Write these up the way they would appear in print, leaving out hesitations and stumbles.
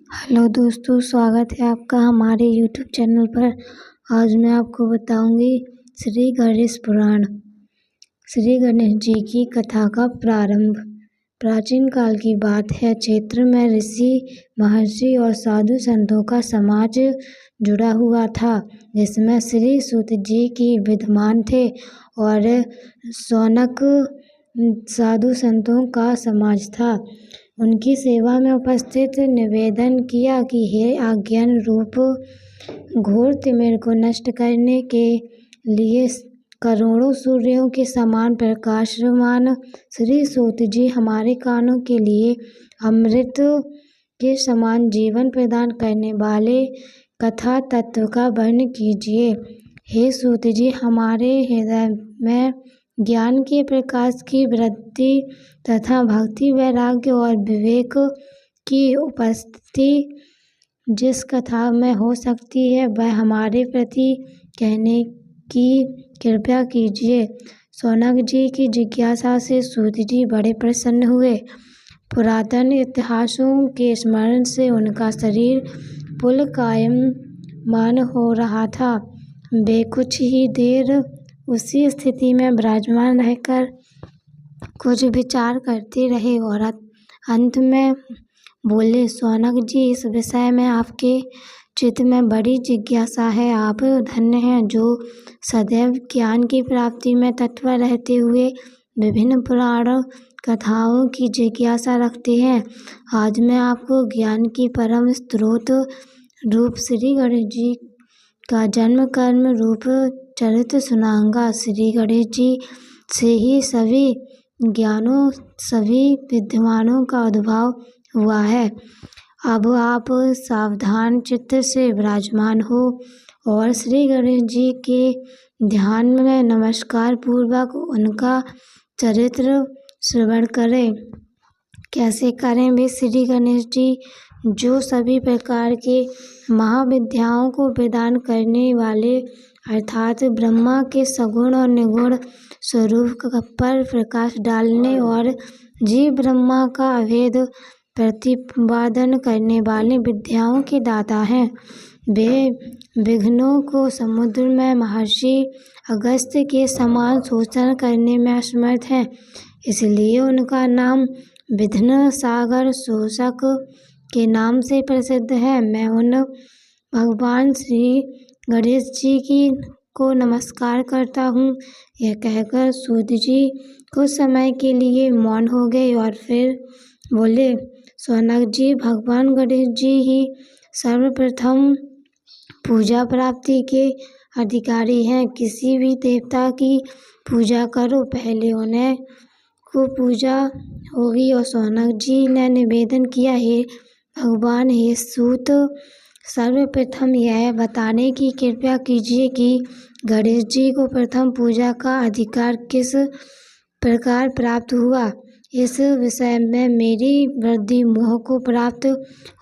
Hello दोस्तों, स्वागत है आपका हमारे यूट्यूब चैनल पर। आज मैं आपको बताऊंगी श्री गणेश पुराण। श्री गणेश जी की कथा का प्रारंभ प्राचीन काल की बात है। क्षेत्र में ऋषि, महर्षि और साधु संतों का समाज जुड़ा हुआ था, जिसमें श्री सूत जी की विद्यमान थे और शौनक साधु संतों का समाज था। उनकी सेवा में उपस्थित निवेदन किया कि हे अज्ञान रूप घोर तिमिर को नष्ट करने के लिए करोड़ों सूर्यों के समान प्रकाशमान श्री सूत जी हमारे कानों के लिए अमृत के समान जीवन प्रदान करने वाले कथा तत्व का वर्णन कीजिए। हे सूत जी, हमारे हृदय में ज्ञान के प्रकाश की वृद्धि तथा भक्ति, वैराग्य और विवेक की उपस्थिति जिस कथा में हो सकती है, वह हमारे प्रति कहने की कृपया कीजिए। शौनक जी की जिज्ञासा से सूत जी बड़े प्रसन्न हुए। पुरातन इतिहासों के स्मरण से उनका शरीर पुलकायमान हो रहा था। वे कुछ ही देर उसी स्थिति में विराजमान रहकर कुछ विचार करते रहे और अंत में बोले, शौनक जी, इस विषय में आपके चित्त में बड़ी जिज्ञासा है। आप धन्य हैं जो सदैव ज्ञान की प्राप्ति में तत्पर रहते हुए विभिन्न पुराण कथाओं की जिज्ञासा रखते हैं। आज मैं आपको ज्ञान की परम स्रोत रूप श्री गणेश जी का जन्म कर्म रूप चरित्र सुनाऊंगा। श्री गणेश जी से ही सभी ज्ञानों, सभी विद्यमानों का उद्भव हुआ है। अब आप सावधान चित्त से विराजमान हो और श्री गणेश जी के ध्यान में नमस्कार पूर्वक उनका चरित्र श्रवण करें। कैसे करें वे श्री गणेश जी, जो सभी प्रकार के महाविद्याओं को प्रदान करने वाले, अर्थात ब्रह्मा के सगुण और निगुण स्वरूप पर प्रकाश डालने और जीव ब्रह्मा का अभेद प्रतिपादन करने वाले विद्याओं के दाता हैं। वे विघ्नों को समुद्र में महर्षि अगस्त्य के समान शोषण करने में असमर्थ हैं, इसलिए उनका नाम विघ्न सागर शोषक के नाम से प्रसिद्ध है। मैं उन भगवान श्री गणेश जी को नमस्कार करता हूँ। यह कहकर सूत जी कुछ समय के लिए मौन हो गए और फिर बोले, शौनक जी, भगवान गणेश जी ही सर्वप्रथम पूजा प्राप्ति के अधिकारी हैं। किसी भी देवता की पूजा करो, पहले उन्हें को पूजा होगी। और शौनक जी ने निवेदन किया, हे भगवान, हे सूत, सर्वप्रथम यह बताने की कृपया कीजिए कि गणेश जी को प्रथम पूजा का अधिकार किस प्रकार प्राप्त हुआ। इस विषय में मेरी वृद्धि मोह को प्राप्त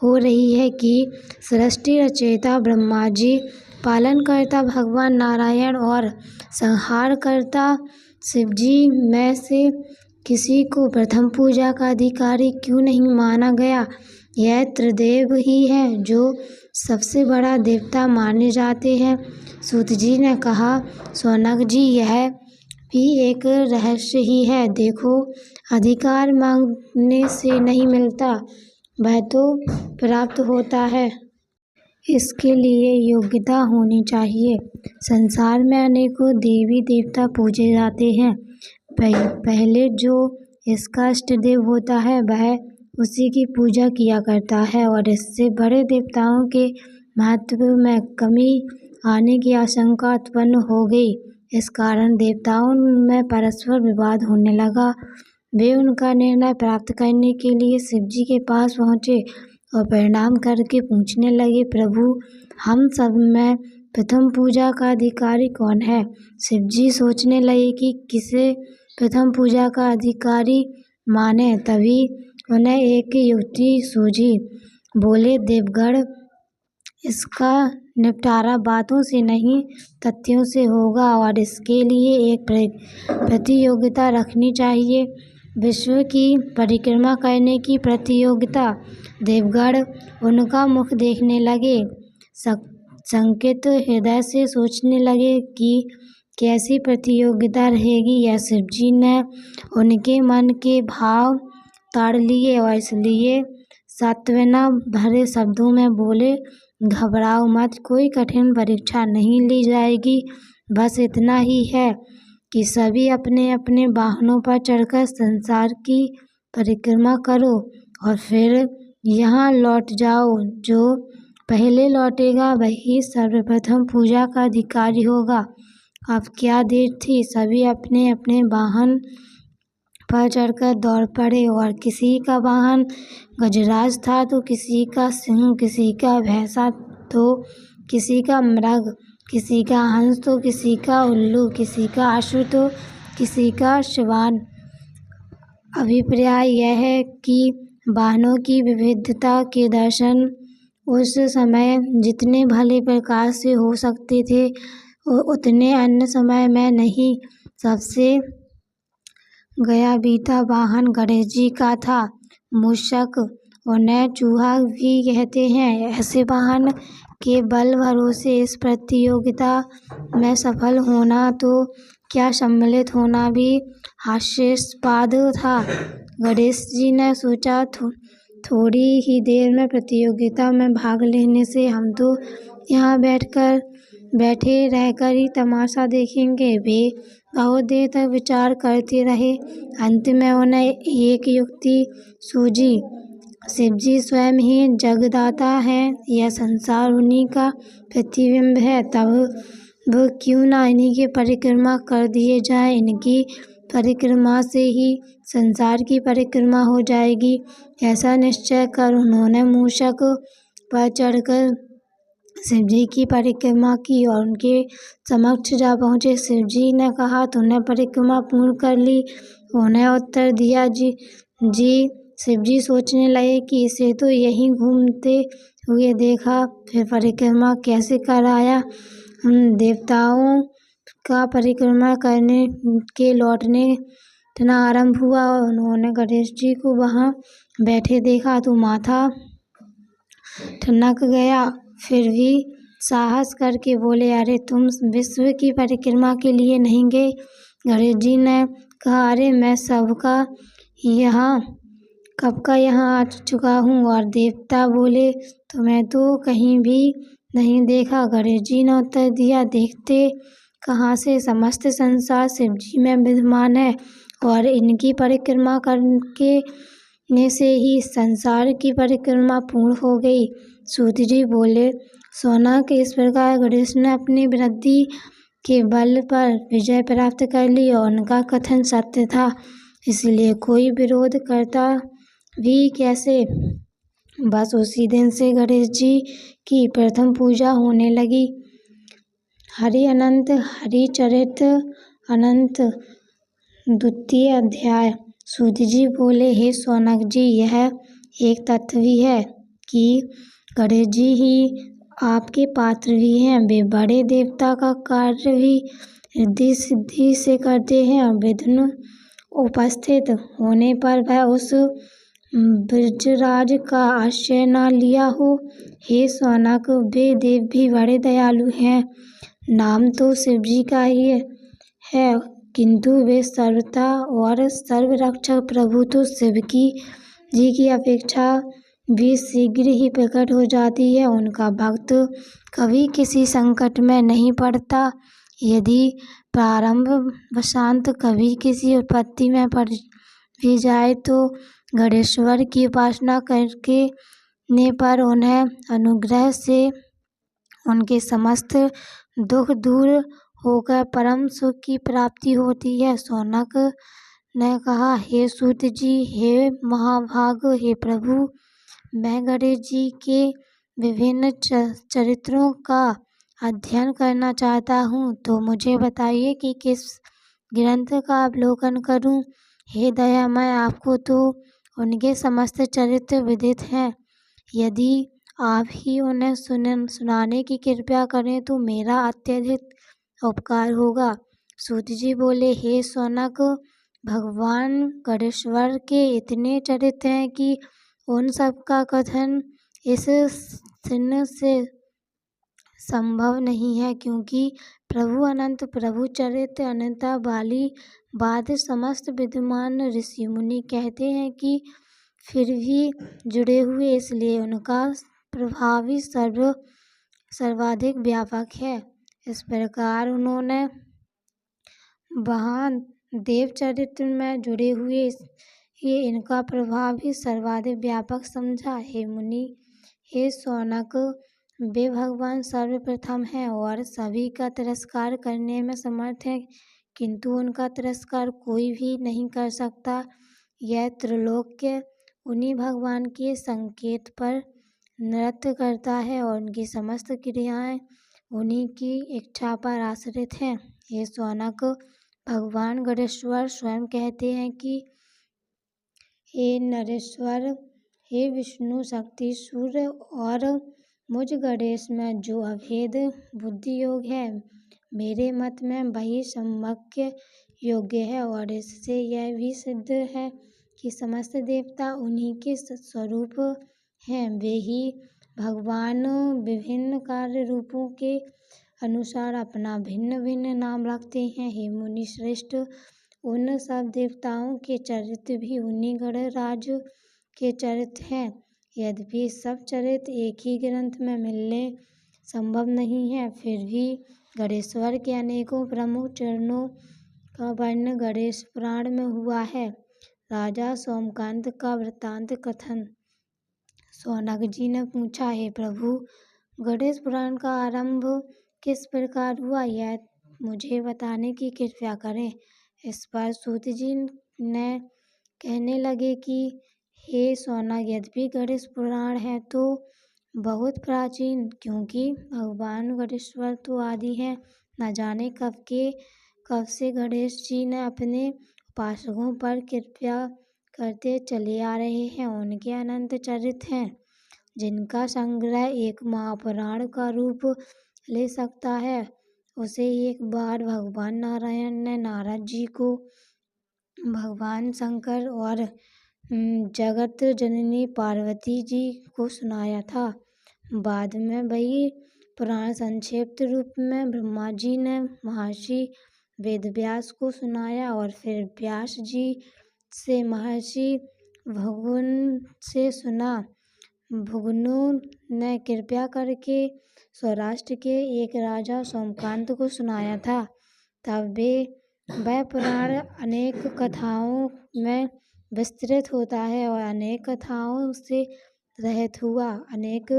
हो रही है कि सृष्टि रचयिता ब्रह्मा जी, पालनकर्ता भगवान नारायण और संहारकर्ता शिव जी में से किसी को प्रथम पूजा का अधिकारी क्यों नहीं माना गया। यह त्रिदेव ही है जो सबसे बड़ा देवता माने जाते हैं। सूत जी ने कहा, शौनक जी, यह भी एक रहस्य ही है। देखो, अधिकार मांगने से नहीं मिलता, वह तो प्राप्त होता है। इसके लिए योग्यता होनी चाहिए। संसार में अनेकों देवी देवता पूजे जाते हैं। पहले जो इसका इष्ट देव होता है, वह उसी की पूजा किया करता है और इससे बड़े देवताओं के महत्व में कमी आने की आशंका उत्पन्न हो गई। इस कारण देवताओं में परस्पर विवाद होने लगा। वे उनका निर्णय प्राप्त करने के लिए शिव जी के पास पहुँचे और प्रणाम करके पूछने लगे, प्रभु, हम सब में प्रथम पूजा का अधिकारी कौन है। शिव जी सोचने लगे कि किसे प्रथम पूजा का अधिकारी माने। तभी उन्हें एक युक्ति सूझी। बोले, देवगण, इसका निपटारा बातों से नहीं तथ्यों से होगा और इसके लिए एक प्रतियोगिता रखनी चाहिए। विश्व की परिक्रमा करने की प्रतियोगिता। देवगण उनका मुख देखने लगे, संकित हृदय से सोचने लगे कि कैसी प्रतियोगिता रहेगी। यह शिवजी ने उनके मन के भाव ताड़ लिए और इसलिए सांत्वना भरे शब्दों में बोले, घबराओ मत, कोई कठिन परीक्षा नहीं ली जाएगी। बस इतना ही है कि सभी अपने अपने वाहनों पर चढ़कर संसार की परिक्रमा करो और फिर यहाँ लौट जाओ। जो पहले लौटेगा वही सर्वप्रथम पूजा का अधिकारी होगा। अब क्या देर थी, सभी अपने अपने वाहन पर चढ़कर दौड़ पड़े और किसी का वाहन गजराज था तो किसी का सिंह, किसी का भैंसा तो किसी का मृग, किसी का हंस तो किसी का उल्लू, किसी का अश्व तो किसी का श्वान। अभिप्राय यह है कि वाहनों की विविधता के दर्शन उस समय जितने भले प्रकार से हो सकते थे उतने अन्य समय में नहीं। सबसे गया बीता वाहन गणेश जी का था। मूषक उन्हें चूहा भी कहते हैं। ऐसे वाहन के बल भरोसे इस प्रतियोगिता में सफल होना तो क्या सम्मिलित होना भी हास्यास्पद था। गणेश जी ने सोचा, थोड़ी ही देर में प्रतियोगिता में भाग लेने से हम तो यहाँ बैठे रहकर ही तमाशा देखेंगे। वे बहुत देर तक विचार करते रहे। अंत में उन्हें एक युक्ति सूझी। शिवजी स्वयं ही जगदाता हैं, यह संसार उन्हीं का प्रतिबिंब है, तब वो क्यों ना इन्हीं की परिक्रमा कर दिए जाए। इनकी परिक्रमा से ही संसार की परिक्रमा हो जाएगी। ऐसा निश्चय कर उन्होंने मूषक पर चढ़कर शिवजी की परिक्रमा की और उनके समक्ष जा पहुँचे। शिवजी ने कहा, तूने परिक्रमा पूर्ण कर ली? उन्हें उत्तर दिया, जी। शिवजी सोचने लगे कि इसे तो यहीं घूमते हुए देखा, फिर परिक्रमा कैसे कर आया। देवताओं का परिक्रमा करने के लौटने आरंभ हुआ और उन्होंने गणेश जी को वहाँ बैठे देखा तो माथा ठनक गया। फिर भी साहस करके बोले, अरे तुम विश्व की परिक्रमा के लिए नहीं गए? गणेश जी ने कहा, अरे मैं कब का यहाँ आ चुका हूँ। और देवता बोले, तुम्हें तो कहीं भी नहीं देखा। गणेश जी ने उत्तर दिया, देखते कहाँ से, समस्त संसार शिवजी में विद्यमान है और इनकी परिक्रमा करने से ही संसार की परिक्रमा पूर्ण हो गई। सूत जी बोले, शौनक, इस प्रकार गणेश ने अपनी बुद्धि के बल पर विजय प्राप्त कर ली और उनका कथन सत्य था, इसलिए कोई विरोध करता भी कैसे। बस उसी दिन से गणेश जी की प्रथम पूजा होने लगी। हरि अनंत हरिचरित अनंत द्वितीय अध्याय। सूत जी बोले, हे शौनक जी, यह एक तथ्य भी है कि गणेश जी ही आपके पात्र भी हैं। वे बड़े देवता का कार्य भी रिद्धि सिद्धि से करते हैं और विघ्न उपस्थित होने पर वह उस ब्रजराज का आश्रय न लिया हो। हे शौनक, वे देव भी बड़े दयालु हैं। नाम तो शिवजी का ही है, किंतु वे सर्वता और सर्वरक्षक प्रभु तो शिव जी की अपेक्षा भी शीघ्र ही प्रकट हो जाती है। उनका भक्त कभी किसी संकट में नहीं पड़ता। यदि प्रारंभ वशांत कभी किसी उत्पत्ति में पड़ भी जाए तो गणेश्वर की उपासना करने पर उन्हें अनुग्रह से उनके समस्त दुख दूर होकर परम सुख की प्राप्ति होती है। शौनक ने कहा, हे सूत जी, हे महाभाग, हे प्रभु, मैं गणेश जी के विभिन्न चरित्रों का अध्ययन करना चाहता हूँ, तो मुझे बताइए कि किस ग्रंथ का अवलोकन करूँ। हे दयामय, आपको तो उनके समस्त चरित्र विदित हैं। यदि आप ही उन्हें सुनाने की कृपा करें तो मेरा अत्यधिक उपकार होगा। सूत जी बोले, हे शौनक, भगवान गणेश्वर के इतने चरित्र हैं कि उन सब का कथन इस सिन से संभव नहीं है, क्योंकि प्रभु अनंत, प्रभु चरित्र अनंता बाली बाद समस्त विद्यमान ऋषि मुनि कहते हैं कि फिर भी जुड़े हुए, इसलिए उनका प्रभावी सर्वाधिक व्यापक है। इस प्रकार उन्होंने वहाँ देव चरित्र में जुड़े हुए ये इनका प्रभाव ही सर्वाधिक व्यापक समझा। हे मुनि, हे शौनक, वे भगवान सर्वप्रथम हैं और सभी का तिरस्कार करने में समर्थ हैं, किंतु उनका तिरस्कार कोई भी नहीं कर सकता। यह त्रिलोक्य उन्हीं भगवान के संकेत पर नृत्य करता है और उनकी समस्त क्रियाएं उन्हीं की इच्छा पर आश्रित हैं। हे शौनक, भगवान गणेश्वर स्वयं कहते हैं कि हे नरेश्वर, हे विष्णु शक्ति सूर्य और मुझ गणेश में जो अभेद बुद्धि योग है, मेरे मत में वही सम्यक योग्य है। और इससे यह भी सिद्ध है कि समस्त देवता उन्हीं के स्वरूप हैं। वे ही भगवान विभिन्न कार्य रूपों के अनुसार अपना भिन्न भिन्न नाम रखते हैं। हे मुनि श्रेष्ठ, उन सब देवताओं के चरित्र भी उन्हीं गणराज के चरित्र हैं। यद्यपि सब चरित्र एक ही ग्रंथ में मिलने संभव नहीं है, फिर भी गणेश्वर के अनेकों प्रमुख चरणों का वर्णन गणेश पुराण में हुआ है। राजा सोमकांत का वृत्तांत कथन। शौनक जी ने पूछा, हे प्रभु, गणेश पुराण का आरंभ किस प्रकार हुआ, यह मुझे बताने की कृपा करें। इस पर सूत जी ने कहने लगे कि हे शौनक, यद्यपि गणेश पुराण है तो बहुत प्राचीन, क्योंकि भगवान गणेश्वर तो आदि हैं। न जाने कब से गणेश जी ने अपने उपासकों पर कृपा करते चले आ रहे हैं। उनके अनंत चरित्र हैं, जिनका संग्रह एक महापुराण का रूप ले सकता है। उसे एक बार भगवान नारायण ने नारद जी को, भगवान शंकर और जगत जननी पार्वती जी को सुनाया था। बाद में वही पुराण संक्षिप्त रूप में ब्रह्मा जी ने महर्षि वेदव्यास को सुनाया और फिर व्यास जी से महर्षि भृगु से सुना। भृगु ने कृपा करके सौराष्ट्र के एक राजा सोमकांत को सुनाया था। तब वह पुराण अनेक कथाओं में विस्तृत होता है और अनेक कथाओं से रहित हुआ, अनेक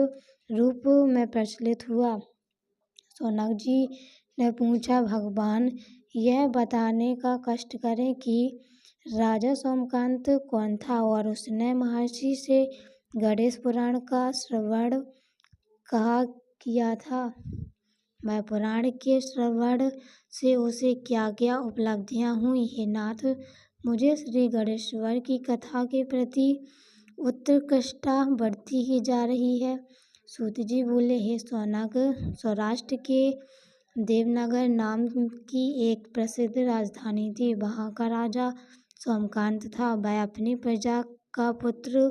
रूप में प्रचलित हुआ। शौनक जी ने पूछा, भगवान, यह बताने का कष्ट करें कि राजा सोमकांत कौन था और उसने महर्षि से गणेश पुराण का श्रवण कहाँ किया था। वह पुराण के श्रवण से उसे क्या क्या उपलब्धियां हुई। हे नाथ, मुझे श्री गणेश्वर की कथा के प्रति उत्कृष्टता बढ़ती ही जा रही है। सूत जी बोले, हे शौनक, सौराष्ट्र के देवनगर नाम की एक प्रसिद्ध राजधानी थी। वहाँ का राजा सोमकांत था। वह अपनी प्रजा का पुत्र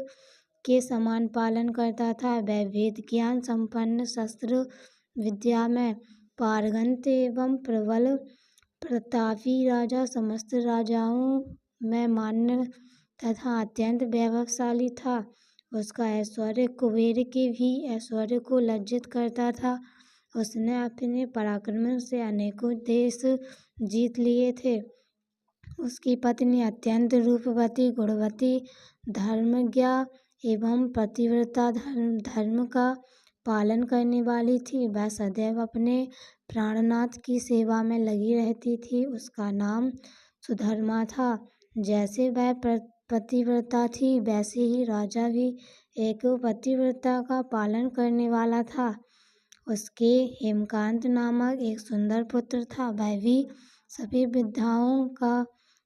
के समान पालन करता था। वह वेद ज्ञान संपन्न, शस्त्र विद्या में पारंगत एवं प्रबल प्रतापी राजा, समस्त राजाओं में मान्य तथा अत्यंत वैभवशाली था। उसका ऐश्वर्य कुबेर के भी ऐश्वर्य को लज्जित करता था। उसने अपने पराक्रम से अनेकों देश जीत लिए थे। उसकी पत्नी अत्यंत रूपवती, गुणवती, धर्मज्ञा एवं पतिव्रता, धर्म का पालन करने वाली थी। वह सदैव अपने प्राणनाथ की सेवा में लगी रहती थी। उसका नाम सुधर्मा था। जैसे वह पतिव्रता थी, वैसे ही राजा भी एक पतिव्रता का पालन करने वाला था। उसके हेमकांत नामक एक सुंदर पुत्र था। वह भी सभी विद्याओं का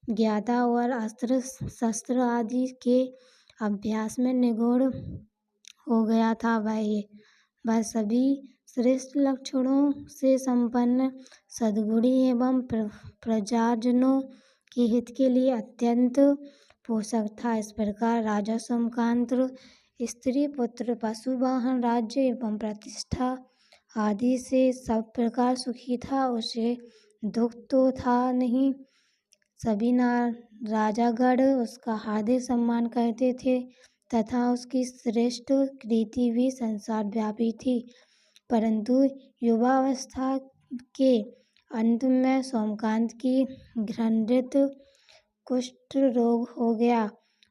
ज्ञाता और अस्त्र शस्त्र आदि के अभ्यास में निपुण हो गया था। वह सभी श्रेष्ठ लक्षणों से संपन्न, सद्गुणी एवं प्रजाजनों के हित के लिए अत्यंत पोषक था। इस प्रकार राजा सोमकांत स्त्री पुत्र पशु वाहन राज्य एवं प्रतिष्ठा आदि से सब प्रकार सुखी था। उसे दुख तो था नहीं। सभी राजागण उसका हार्दिक सम्मान करते थे तथा उसकी श्रेष्ठ कीर्ति भी संसार व्यापी थी। परंतु युवावस्था के अंत में सोमकांत की घृणित कुष्ठ रोग हो गया।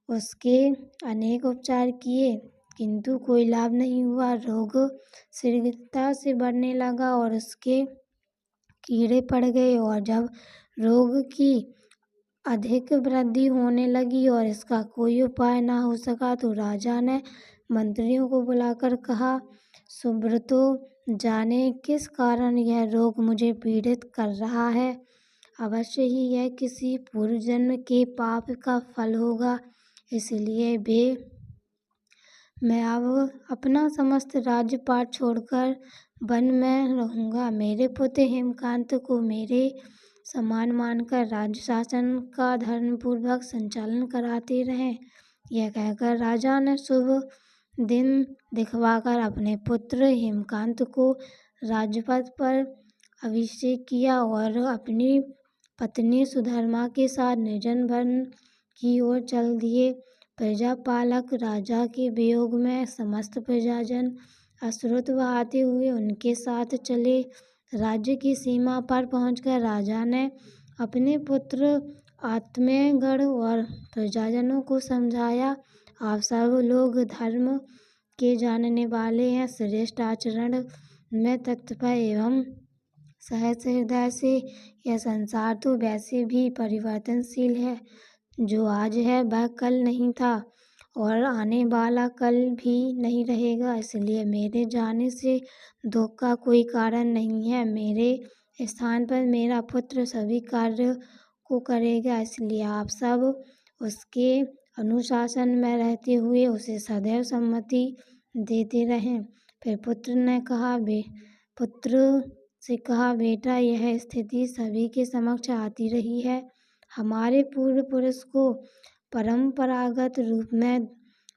उसके अनेक उपचार किए किंतु कोई लाभ नहीं हुआ। रोग शीघ्रता से बढ़ने लगा और उसके कीड़े पड़ गए, और जब रोग की अधिक वृद्धि होने लगी और इसका कोई उपाय न हो सका तो राजा ने मंत्रियों को बुलाकर कहा, सुब्रतो, जाने किस कारण यह रोग मुझे पीड़ित कर रहा है। अवश्य ही यह किसी पूर्व जन्म के पाप का फल होगा। इसलिए मैं अब अपना समस्त राज्यपाट छोड़कर वन में रहूंगा। मेरे पुत्र हेमकांत को मेरे समान मानकर राज्य शासन का धर्मपूर्वक संचालन कराते रहें। यह कहकर राजा ने शुभ दिन दिखवाकर अपने पुत्र हेमकांत को राजपद पर अभिषेक किया और अपनी पत्नी सुधर्मा के साथ निर्जन वन की ओर चल दिए। प्रजापालक राजा के वियोग में समस्त प्रजाजन अश्रुत बहाते हुए उनके साथ चले। राज्य की सीमा पर पहुंचकर राजा ने अपने पुत्र आत्मेयगण और प्रजाजनों को समझाया, आप सब लोग धर्म के जानने वाले हैं, श्रेष्ठ आचरण में तत्पर एवं सहज हृदय से। यह संसार तो वैसे भी परिवर्तनशील है। जो आज है वह कल नहीं था और आने वाला कल भी नहीं रहेगा। इसलिए मेरे जाने से दुख का कोई कारण नहीं है। मेरे स्थान पर मेरा पुत्र सभी कार्य को करेगा। इसलिए आप सब उसके अनुशासन में रहते हुए उसे सदैव सम्मति देते रहें। फिर पुत्र से कहा, बेटा, यह स्थिति सभी के समक्ष आती रही है। हमारे पूर्व पुरुष को परंपरागत रूप में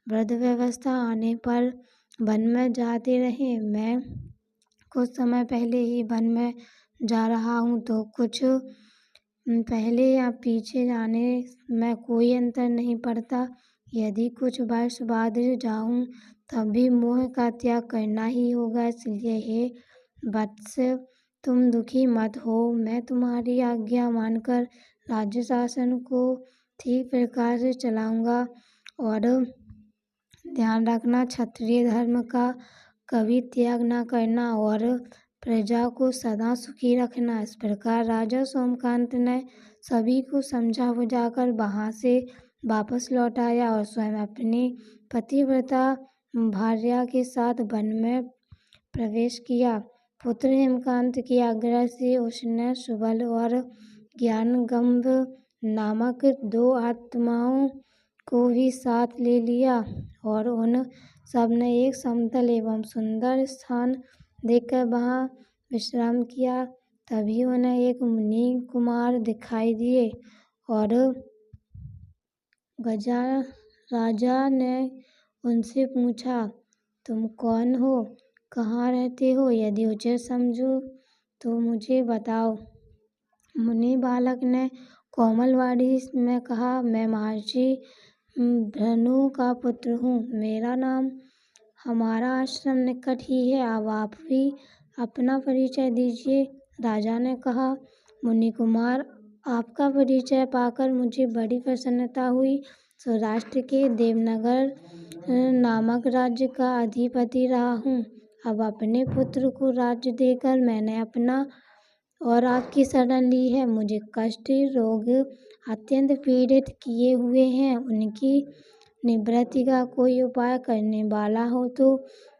वृद्धावस्था आने पर वन में जाते रहे। मैं कुछ समय पहले ही वन में जा रहा हूँ, तो कुछ पहले या पीछे जाने में कोई अंतर नहीं पड़ता। यदि कुछ वर्ष बाद जाऊँ तब भी मोह का त्याग करना ही होगा। इसलिए हे वत्स, तुम दुखी मत हो। मैं तुम्हारी आज्ञा मानकर राज्य शासन को ठीक प्रकार से चलाऊंगा। और ध्यान रखना, क्षत्रिय धर्म का कभी त्याग न करना और प्रजा को सदा सुखी रखना। इस प्रकार राजा सोमकांत ने सभी को समझा बुझाकर वहां से वापस लौट आया और स्वयं अपनी पतिव्रता भार्या के साथ वन में प्रवेश किया। पुत्र हेमकांत के आग्रह से उसने सुबल और ज्ञानगंभ नामक 2 आत्माओं को भी साथ ले लिया और उन सब ने एक समतल एवं सुंदर स्थान देखकर वहां विश्राम किया। तभी उन्हें एक मुनि कुमार दिखाई दिए और राजा ने उनसे पूछा, तुम कौन हो, कहाँ रहते हो? यदि उचित समझो तो मुझे बताओ। मुनि बालक ने कोमल वाणी में कहा, मैं महर्षि भृगु का पुत्र हूँ। मेरा नाम, हमारा आश्रम निकट ही है। अब आप भी अपना परिचय दीजिए। राजा ने कहा, मुनि कुमार, आपका परिचय पाकर मुझे बड़ी प्रसन्नता हुई। सौराष्ट्र के देवनगर नामक राज्य का अधिपति रहा हूँ। अब अपने पुत्र को राज्य देकर मैंने अपना और आपकी शरण ली है। मुझे कष्ट रोग अत्यंत पीड़ित किए हुए हैं। उनकी निवृत्ति का कोई उपाय करने वाला हो तो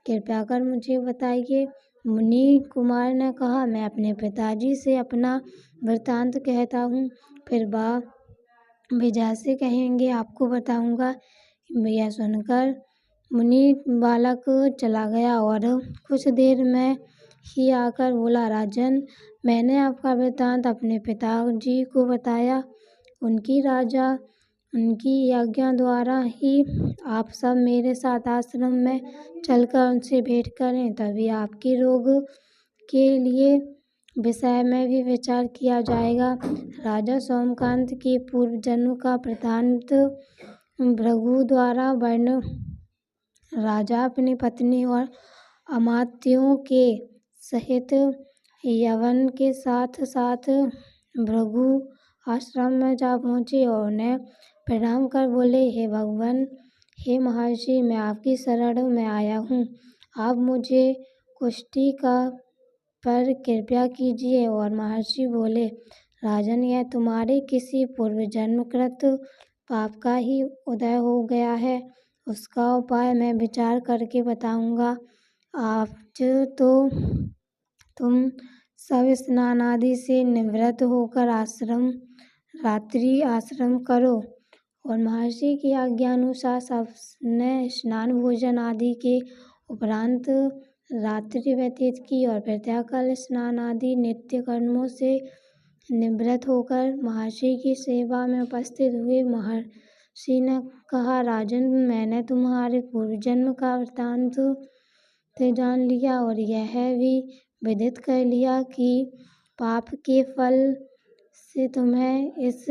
कृपया कर मुझे बताइए। मुनि कुमार ने कहा, मैं अपने पिताजी से अपना वृत्तांत कहता हूँ, फिर वह विजय से कहेंगे आपको बताऊंगा। यह सुनकर मुनि बालक चला गया और कुछ देर में ही आकर बोला, राजन, मैंने आपका वृत्तांत अपने पिताजी को बताया। उनकी आज्ञा द्वारा ही आप सब मेरे साथ आश्रम में चलकर उनसे भेंट करें, तभी आपके रोग के लिए विषय में भी विचार किया जाएगा। राजा सोमकांत के पूर्व जन्म का वृत्तांत भृगु द्वारा वर्ण। राजा अपनी पत्नी और अमात्यों के सहित यवन के साथ साथ भृगु आश्रम में जा पहुँचे और उन्हें प्रणाम कर बोले, हे भगवान, हे महर्षि, मैं आपकी शरण में आया हूँ। आप मुझे कुष्ठी का पर कृपा कीजिए। और महर्षि बोले, राजन, यह तुम्हारे किसी पूर्व जन्मकृत पाप का ही उदय हो गया है। उसका उपाय मैं विचार करके बताऊंगा। आज तो तुम सब स्नान आदि से निवृत्त होकर रात्रि आश्रम करो। और महर्षि की आज्ञानुसार सबने स्नान भोजन आदि के उपरांत रात्रि व्यतीत की और प्रातःकाल स्नान आदि नित्य कर्मों से निवृत्त होकर महर्षि की सेवा में उपस्थित हुए। महर्षि ने कहा, राजन, मैंने तुम्हारे पूर्व जन्म का वृत्तांत जान लिया और यह भी विदित कर लिया कि पाप के फल से तुम्हें इस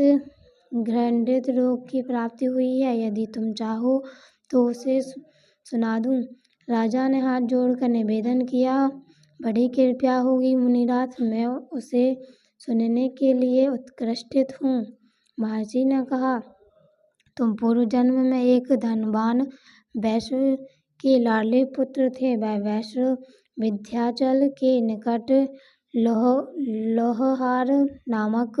घृणित रोग की प्राप्ति हुई है। यदि तुम चाहो तो उसे सुना दूं। राजा ने हाथ जोड़कर निवेदन किया, बड़ी कृपया होगी मुनिनाथ, मैं उसे सुनने के लिए उत्कृष्टित हूँ। महर्षि ने कहा, तुम पूर्व जन्म में एक धनवान वैश्य के लाडले पुत्र थे। वह वैश्य विंध्याचल के निकट लोहहार नामक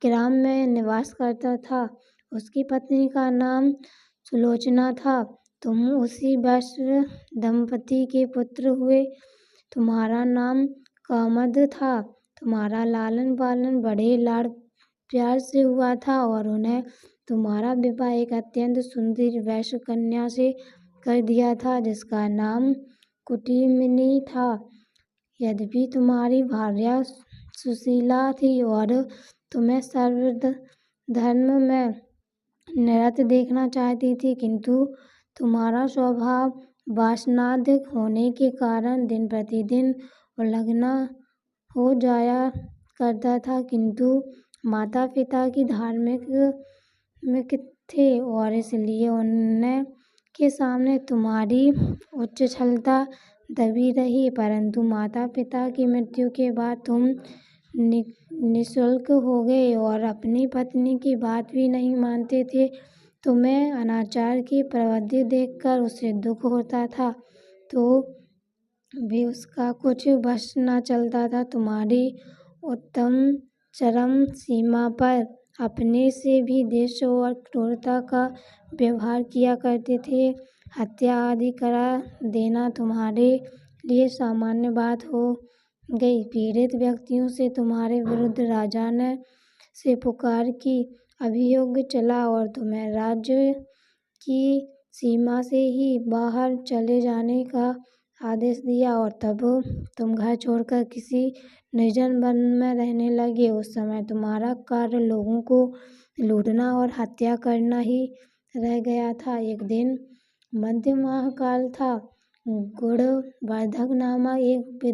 ग्राम में निवास करता था। उसकी पत्नी का नाम सुलोचना था। तुम उसी वैश्य दंपति के पुत्र हुए। तुम्हारा नाम कामद था। तुम्हारा लालन पालन बड़े लाड़ प्यार से हुआ था और उन्हें तुम्हारा विवाह एक अत्यंत सुंदर वैश्य कन्या से कर दिया था, जिसका नाम कुटिमिनी था। यद्यपि तुम्हारी भार्या सुशीला थी और तुम्हें सर्व धर्म में निरत देखना चाहती थी, किंतु तुम्हारा स्वभाव वासनाधिक होने के कारण दिन प्रतिदिन उलंघना हो जाया करता था। किंतु माता पिता की धार्मिक थे और इसलिए उन्हें के सामने तुम्हारी उच्च छलता दबी रही। परंतु माता पिता की मृत्यु के बाद तुम निःशुल्क हो गए और अपनी पत्नी की बात भी नहीं मानते थे। तुम्हें अनाचार की प्रवृत्ति देखकर उसे दुख होता था, तो भी उसका कुछ बस न चलता था। तुम्हारी उत्तम चरम सीमा पर अपने से भी द्वेष और क्रूरता का व्यवहार किया करते थे। हत्या आदि करा देना तुम्हारे लिए सामान्य बात हो गई। पीड़ित व्यक्तियों से तुम्हारे विरुद्ध राजा ने से पुकार की अभियोग चला और तुम्हें राज्य की सीमा से ही बाहर चले जाने का आदेश दिया। और तब तुम घर छोड़कर किसी निर्जन वन में रहने लगे। उस समय तुम्हारा कार्य लोगों को लूटना और हत्या करना ही रह गया था। एक दिन मध्य माह काल था। गुणवर्धक नामक एक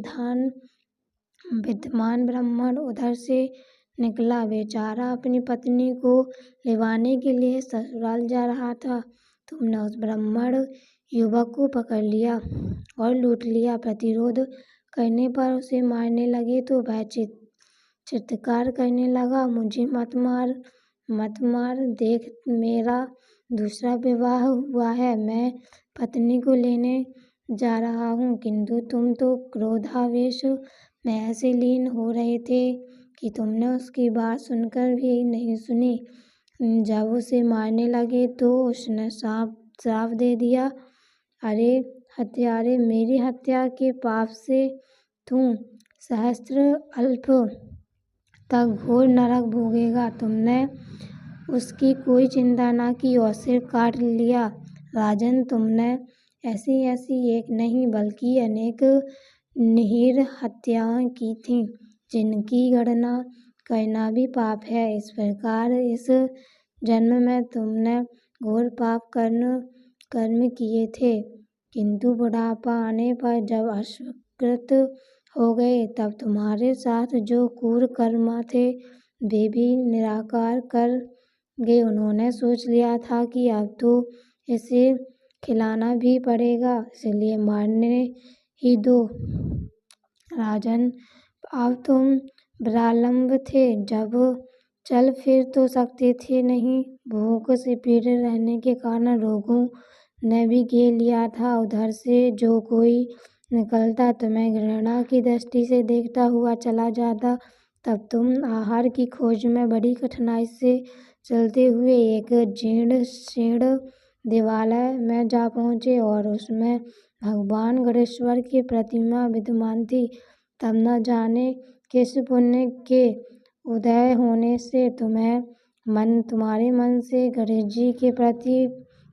विद्वान ब्राह्मण उधर से निकला। बेचारा अपनी पत्नी को लिवाने के लिए ससुराल जा रहा था। तुमने उस ब्राह्मण युवक को पकड़ लिया और लूट लिया। प्रतिरोध करने पर उसे मारने लगे तो वह चित्कार करने लगा, मुझे मत मार, देख मेरा दूसरा विवाह हुआ है, मैं पत्नी को लेने जा रहा हूँ। किंतु तुम तो क्रोधावेश में ऐसे लीन हो रहे थे कि तुमने उसकी बात सुनकर भी नहीं सुनी। जब उसे मारने लगे तो उसने श्राप दे दिया, अरे हत्यारे, मेरी हत्या के पाप से तू सहस्त्र अल्प तक घोर नरक भोगेगा। तुमने उसकी कोई चिंता न की और सिर काट लिया। राजन, तुमने ऐसी एक नहीं बल्कि अनेक निहीर हत्याएं की थीं, जिनकी गणना करना भी पाप है। इस प्रकार इस जन्म में तुमने घोर पाप कर्म किए थे, किंतु बुढ़ापा आने पर जब असकृत हो गए तब तुम्हारे साथ जो क्रूर कर्म थे वे भी निराकार कर गए। उन्होंने सोच लिया था कि अब तो इसे खिलाना भी पड़ेगा, इसलिए मारने ही दो। राजन, अब तुम विकलांग थे, जब चल फिर तो सकते थे नहीं। भूख से पीड़ित रहने के कारण रोगों ने भी घेर लिया था। उधर से जो कोई निकलता तुम्हें घृणा की दृष्टि से देखता हुआ चला जाता। तब तुम आहार की खोज में बड़ी कठिनाई से चलते हुए एक जीर्ण शीर्ण देवालय में जा पहुँचे और उसमें भगवान गणेश्वर की प्रतिमा विद्यमान थी। तब न जाने किस पुण्य के उदय होने से तुम्हारे मन से गणेश जी के प्रति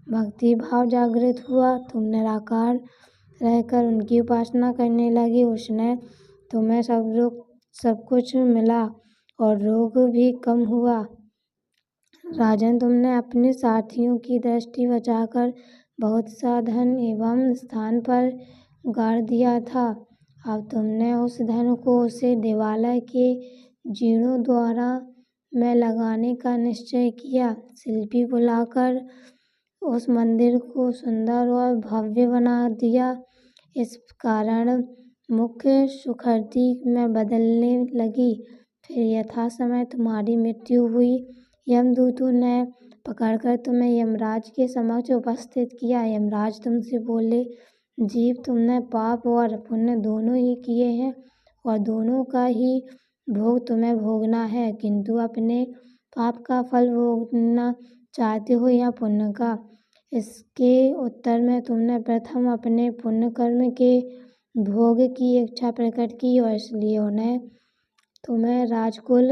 भक्ति भाव जागृत हुआ। तुम निराकार रहकर उनकी उपासना करने लगे। उसने तुम्हें सब कुछ मिला और रोग भी कम हुआ। राजन, तुमने अपने साथियों की दृष्टि बचाकर बहुत सा धन एवं स्थान पर गाड़ दिया था। अब तुमने उस धन को उसे देवालय के जीर्णोद्धार में लगाने का निश्चय किया। शिल्पी बुलाकर उस मंदिर को सुंदर और भव्य बना दिया। इस कारण मुख्य सुकृति में बदलने लगी। फिर यथा समय तुम्हारी मृत्यु हुई। यमदूतों ने पकड़कर तुम्हें यमराज के समक्ष उपस्थित किया। यमराज तुमसे बोले, जीव, तुमने पाप और पुण्य दोनों ही किए हैं और दोनों का ही भोग तुम्हें भोगना है, किंतु अपने पाप का फल भोगना चाहते हो या पुण्य का? इसके उत्तर में तुमने प्रथम अपने पुण्य कर्म के भोग की इच्छा प्रकट की और इसलिए उन्हें तुम्हें राजकुल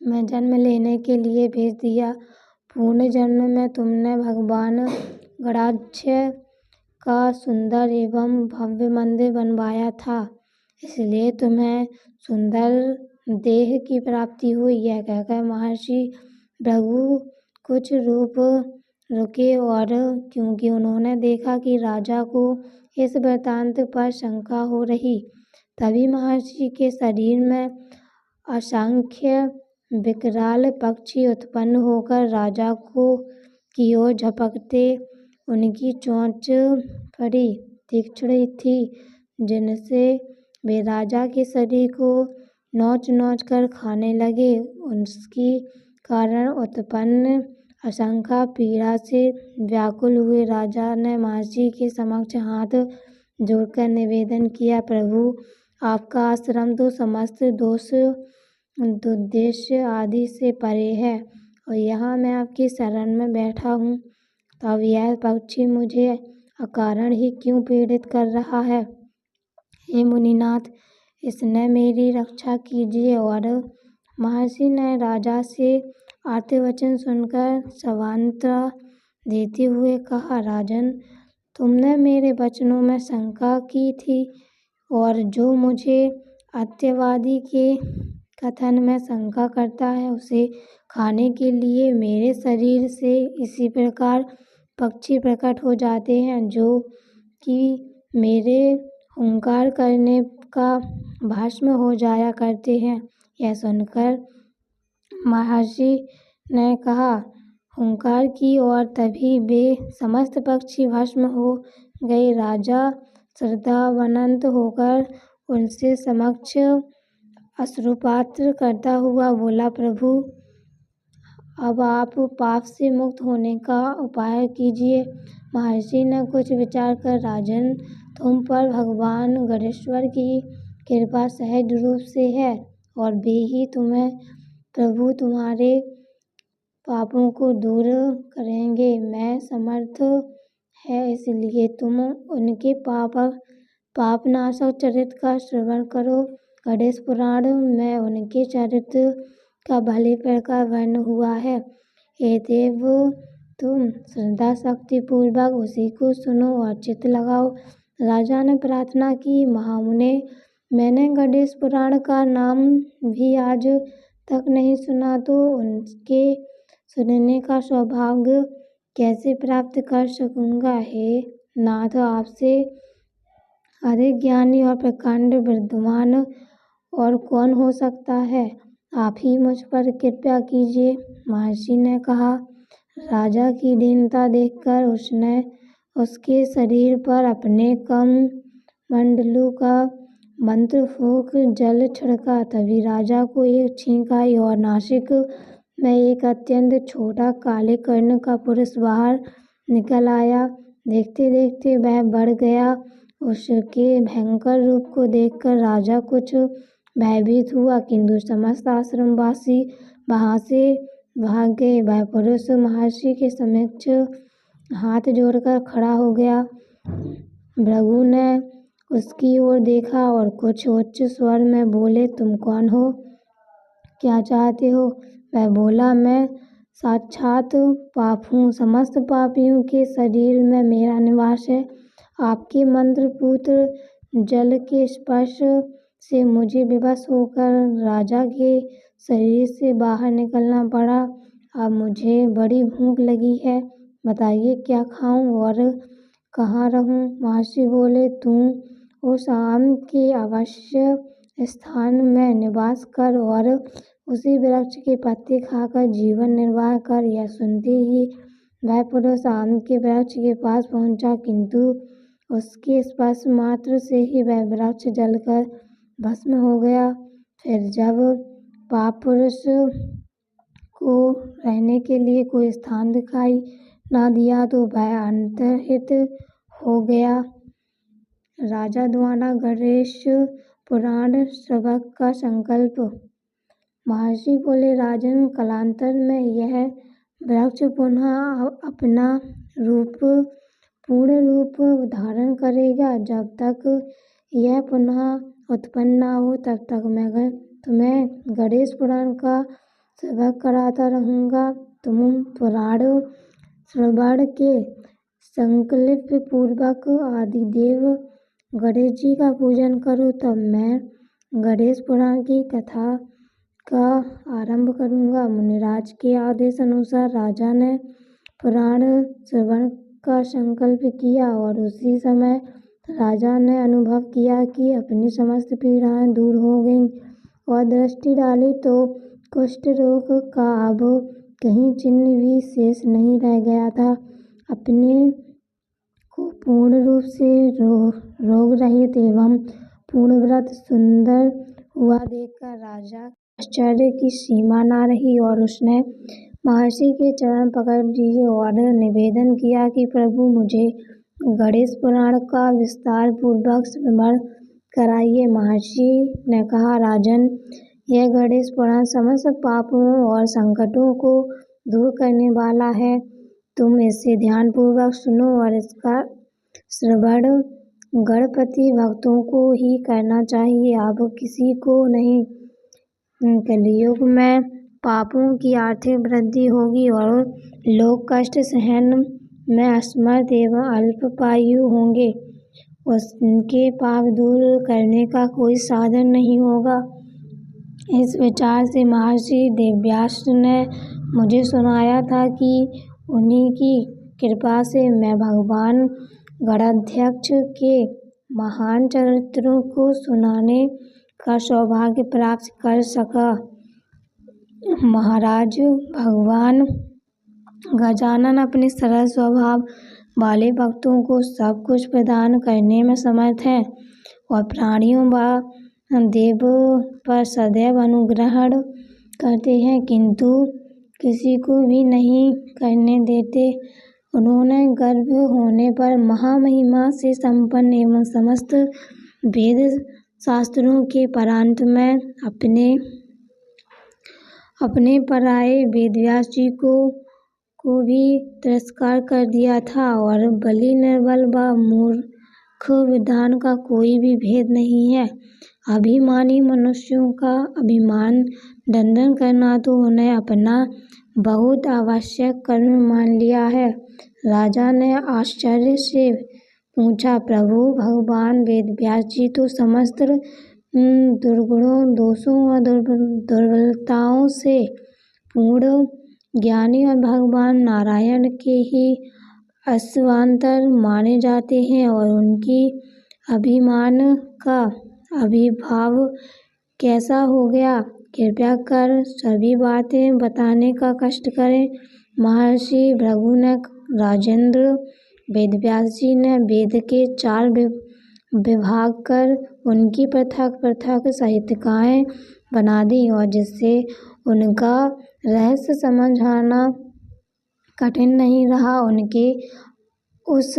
में जन्म लेने के लिए भेज दिया। पूर्ण जन्म में तुमने भगवान गणाध्य का सुंदर एवं भव्य मंदिर बनवाया था, इसलिए तुम्हें सुंदर देह की प्राप्ति हुई। यह कहकर महर्षि भृगु कुछ रुके और क्योंकि उन्होंने देखा कि राजा को इस वृत्तांत पर शंका हो रही, तभी महर्षि के शरीर में असंख्य विकराल पक्षी उत्पन्न होकर राजा की ओर झपकते। उनकी चोंच बड़ी तीक्ष्ण थी, जिनसे वे राजा के शरीर को नोच नोच कर खाने लगे। उसके कारण उत्पन्न असंख्य पीड़ा से व्याकुल हुए राजा ने महर्षि के समक्ष हाथ जोड़कर निवेदन किया, प्रभु, आपका आश्रम तो समस्त दोष दुर्देश्य आदि से परे है और यहाँ मैं आपकी शरण में बैठा हूँ, तब यह पक्षी मुझे अकारण ही क्यों पीड़ित कर रहा है? हे मुनिनाथ, इसने मेरी रक्षा कीजिए। और महर्षि ने राजा से आर्तवचन सुनकर सान्त्वना देते हुए कहा, राजन, तुमने मेरे वचनों में शंका की थी और जो मुझे अत्यवादी के कथन में शंका करता है उसे खाने के लिए मेरे शरीर से इसी प्रकार पक्षी प्रकट हो जाते हैं, जो कि मेरे हुंकार करने का भस्म हो जाया करते हैं। यह सुनकर महर्षि ने कहा, हुंकार की और तभी वे समस्त पक्षी भस्म हो गए। राजा श्रद्धावंत होकर उनसे समक्ष अश्रुपात करता हुआ बोला, प्रभु, अब आप पाप से मुक्त होने का उपाय कीजिए। महर्षि ने कुछ विचार कर, राजन, तुम पर भगवान गणेश्वर की कृपा सहज रूप से है और वे ही प्रभु तुम्हारे पापों को दूर करेंगे। मैं समर्थ है, इसलिए तुम उनके पापनाशक चरित्र का श्रवण करो। गणेश पुराण में उनके चरित्र का भली प्रकार वर्णन हुआ है। अतएव तुम श्रद्धा शक्ति पूर्वक उसी को सुनो और चित्त लगाओ। राजा ने प्रार्थना की, महामुने, मैंने गणेश पुराण का नाम भी आज तक नहीं सुना, तो उनके सुनने का सौभाग्य कैसे प्राप्त कर सकूँगा। हे नाथ, आपसे अधिक ज्ञानी और प्रकांड विद्वान और कौन हो सकता है। आप ही मुझ पर कृपा कीजिए। महर्षि ने कहा। राजा की दीनता देखकर उसने उसके शरीर पर अपने कमंडलू का मंत्र फूंक जल छिड़का। तभी राजा को एक छींक आई और नासिक में एक अत्यंत छोटा काले कर्ण का पुरुष बाहर निकल आया। देखते देखते वह बढ़ गया। उसके भयंकर रूप को देखकर राजा कुछ भयभीत हुआ, किंतु समस्त आश्रमवासी वहां से भाग गए। वह पुरुष महर्षि के समक्ष हाथ जोड़कर खड़ा हो गया। भृगु ने उसकी ओर देखा और कुछ उच्च स्वर में बोले, तुम कौन हो, क्या चाहते हो। वह बोला, मैं साक्षात पाप हूँ। समस्त पापियों के शरीर में मेरा निवास है। आपके मंत्र पुत्र जल के स्पर्श से मुझे विवश होकर राजा के शरीर से बाहर निकलना पड़ा। अब मुझे बड़ी भूख लगी है, बताइए क्या खाऊं और कहाँ रहूं। महर्षि बोले, तुम उस आम के अवश्य स्थान में निवास कर और उसी वृक्ष के पत्ते खाकर जीवन निर्वाह कर। यह सुनते ही वह पुरुष आम के वृक्ष के पास पहुंचा, किंतु उसके स्पर्श मात्र से ही वह वृक्ष जलकर भस्म हो गया। फिर जब पाप पुरुष को रहने के लिए कोई स्थान दिखाई ना दिया तो वह अंतर्हित हो गया। राजा द्वारा गणेश पुराण श्रवण का संकल्प। महर्षि बोले, राजन, कालांतर में यह वृक्ष पुनः अपना पूर्ण रूप धारण करेगा। जब तक यह पुनः उत्पन्न न हो तब तक मैं तुम्हें गणेश पुराण का श्रवण कराता रहूँगा। तुम पुराण श्रवण के संकल्प पूर्वक आदिदेव गणेश जी का पूजन करो, तब मैं गणेश पुराण की कथा का आरंभ करूँगा। मुनिराज के आदेश अनुसार राजा ने पुराण श्रवण का संकल्प किया और उसी समय राजा ने अनुभव किया कि अपनी समस्त पीड़ाएं दूर हो गईं और दृष्टि डाली तो कुष्ठ रोग का अब कहीं चिन्ह भी शेष नहीं रह गया था। अपने को पूर्ण रूप से रोग रहित एवं पूर्णव्रत सुंदर हुआ देखकर राजा आश्चर्य की सीमा न रही और उसने महर्षि के चरण पकड़ लिए और निवेदन किया कि प्रभु, मुझे गणेश पुराण का विस्तार पूर्वक श्रवण कराइए। महर्षि ने कहा, राजन, यह गणेश पुराण समस्त पापों और संकटों को दूर करने वाला है। तुम इसे ध्यान पूर्वक सुनो और इसका श्रवण गणपति भक्तों को ही करना चाहिए, अब किसी को नहीं। कलियुग में पापों की आर्थिक वृद्धि होगी और लोग कष्ट सहन में असमर्थ एवं अल्पायु होंगे। उनके पाप दूर करने का कोई साधन नहीं होगा। इस विचार से महर्षि वेदव्यास ने मुझे सुनाया था कि उन्हीं की कृपा से मैं भगवान गणाध्यक्ष के महान चरित्रों को सुनाने का सौभाग्य प्राप्त कर सका। महाराज, भगवान गजानन अपने सरल स्वभाव वाले भक्तों को सब कुछ प्रदान करने में समर्थ हैं और प्राणियों व देवों पर सदैव अनुग्रह करते हैं, किंतु किसी को भी नहीं करने देते। उन्होंने गर्भ होने पर महामहिमा से संपन्न एवं समस्त वेद शास्त्रों के परांत में अपने पराये वेदव्यास जी को भी तिरस्कार कर दिया था और बलि, निर्बल व मूर्ख विद्वान का कोई भी भेद नहीं है। अभिमानी मनुष्यों का अभिमान दंडन करना तो उन्हें अपना बहुत आवश्यक कर्म मान लिया है। राजा ने आश्चर्य से पूछा, प्रभु, भगवान वेदव्यास जी तो समस्त दुर्गुणों, दोषों और दुर्बलताओं से पूर्ण ज्ञानी और भगवान नारायण के ही अवतार माने जाते हैं और उनकी अभिमान का आविर्भाव कैसा हो गया, कृपया कर सभी बातें बताने का कष्ट करें। महर्षि भृगु ने राजेंद्र वेदव्यास जी ने वेद के 4 विभाग कर उनकी पृथक पृथक संहिताएं बना दी और जिससे उनका रहस्य समझाना कठिन नहीं रहा। उनके उस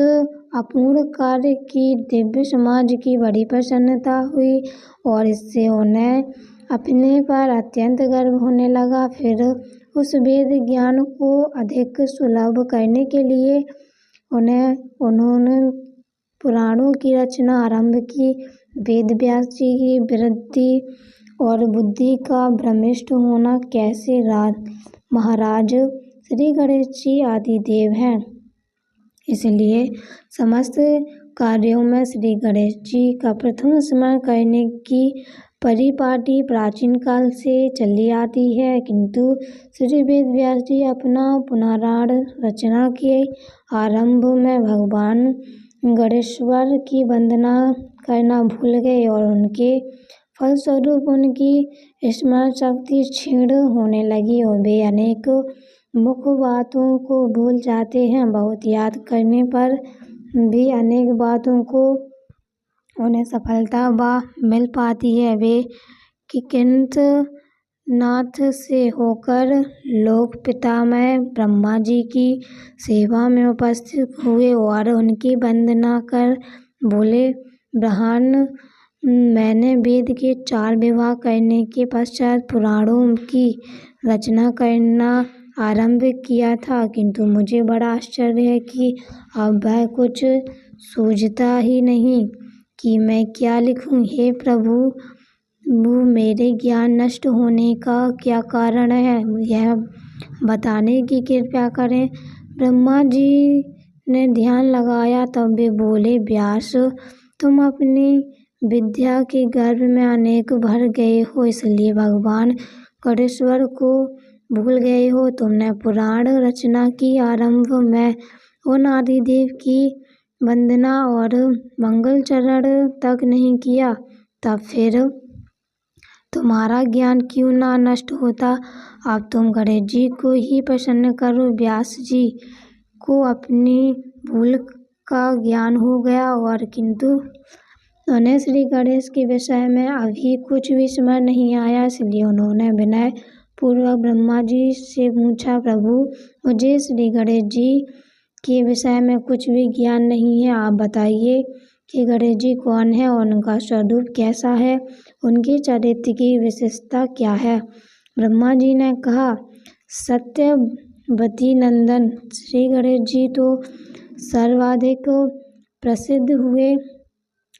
अपूर्ण कार्य की दिव्य समाज की बड़ी प्रसन्नता हुई और इससे उन्हें अपने पर अत्यंत गर्व होने लगा। फिर उस वेद ज्ञान को अधिक सुलभ करने के लिए उन्होंने पुराणों की रचना आरंभ की। वेद व्यास जी की वृद्धि और बुद्धि का भ्रमिष्ट होना कैसे महाराज श्री गणेश जी आदि देव हैं, इसलिए समस्त कार्यों में श्री गणेश जी का प्रथम स्मरण करने की परिपाटी प्राचीन काल से चली आती है। किंतु श्री वेद व्यास जी अपना पुराण रचना के आरंभ में भगवान गणेश्वर की वंदना करना भूल गए और उनके फलस्वरूप उनकी स्मरण शक्ति क्षीण होने लगी और वे अनेक मुख्य बातों को भूल जाते हैं। बहुत याद करने पर भी अनेक बातों को उन्हें सफलता मिल पाती है। वे किंकित नाथ से होकर लोक पितामह ब्रह्मा जी की सेवा में उपस्थित हुए और उनकी वंदना कर बोले, ब्रह्मन, मैंने वेद के 4 विभाग करने के पश्चात पुराणों की रचना करना आरंभ किया था, किंतु मुझे बड़ा आश्चर्य है कि अब वह कुछ सूझता ही नहीं कि मैं क्या लिखूं। हे प्रभु, मेरे ज्ञान नष्ट होने का क्या कारण है, यह बताने की कृपा करें। ब्रह्मा जी ने ध्यान लगाया, तब वे बोले, व्यास, तुम अपनी विद्या के गर्भ में अनेक भर गए हो, इसलिए भगवान गणेश्वर को भूल गए हो। तुमने पुराण रचना की आरंभ में उन आदिदेव की वंदना और मंगल चरण तक नहीं किया, तब फिर तुम्हारा ज्ञान क्यों ना नष्ट होता। अब तुम गणेश जी को ही प्रसन्न करो। व्यास जी को अपनी भूल का ज्ञान हो गया और किंतु उन्हें श्री गणेश के विषय में अभी कुछ भी समझ नहीं आया, इसलिए उन्होंने विनय पूर्वक ब्रह्मा जी से पूछा, प्रभु, मुझे श्री गणेश जी के विषय में कुछ भी ज्ञान नहीं है, आप बताइए कि गणेश जी कौन है और उनका स्वरूप कैसा है, उनके चरित्र की विशेषता क्या है। ब्रह्मा जी ने कहा, सत्यवती नंदन, श्री गणेश जी तो सर्वाधिक प्रसिद्ध हुए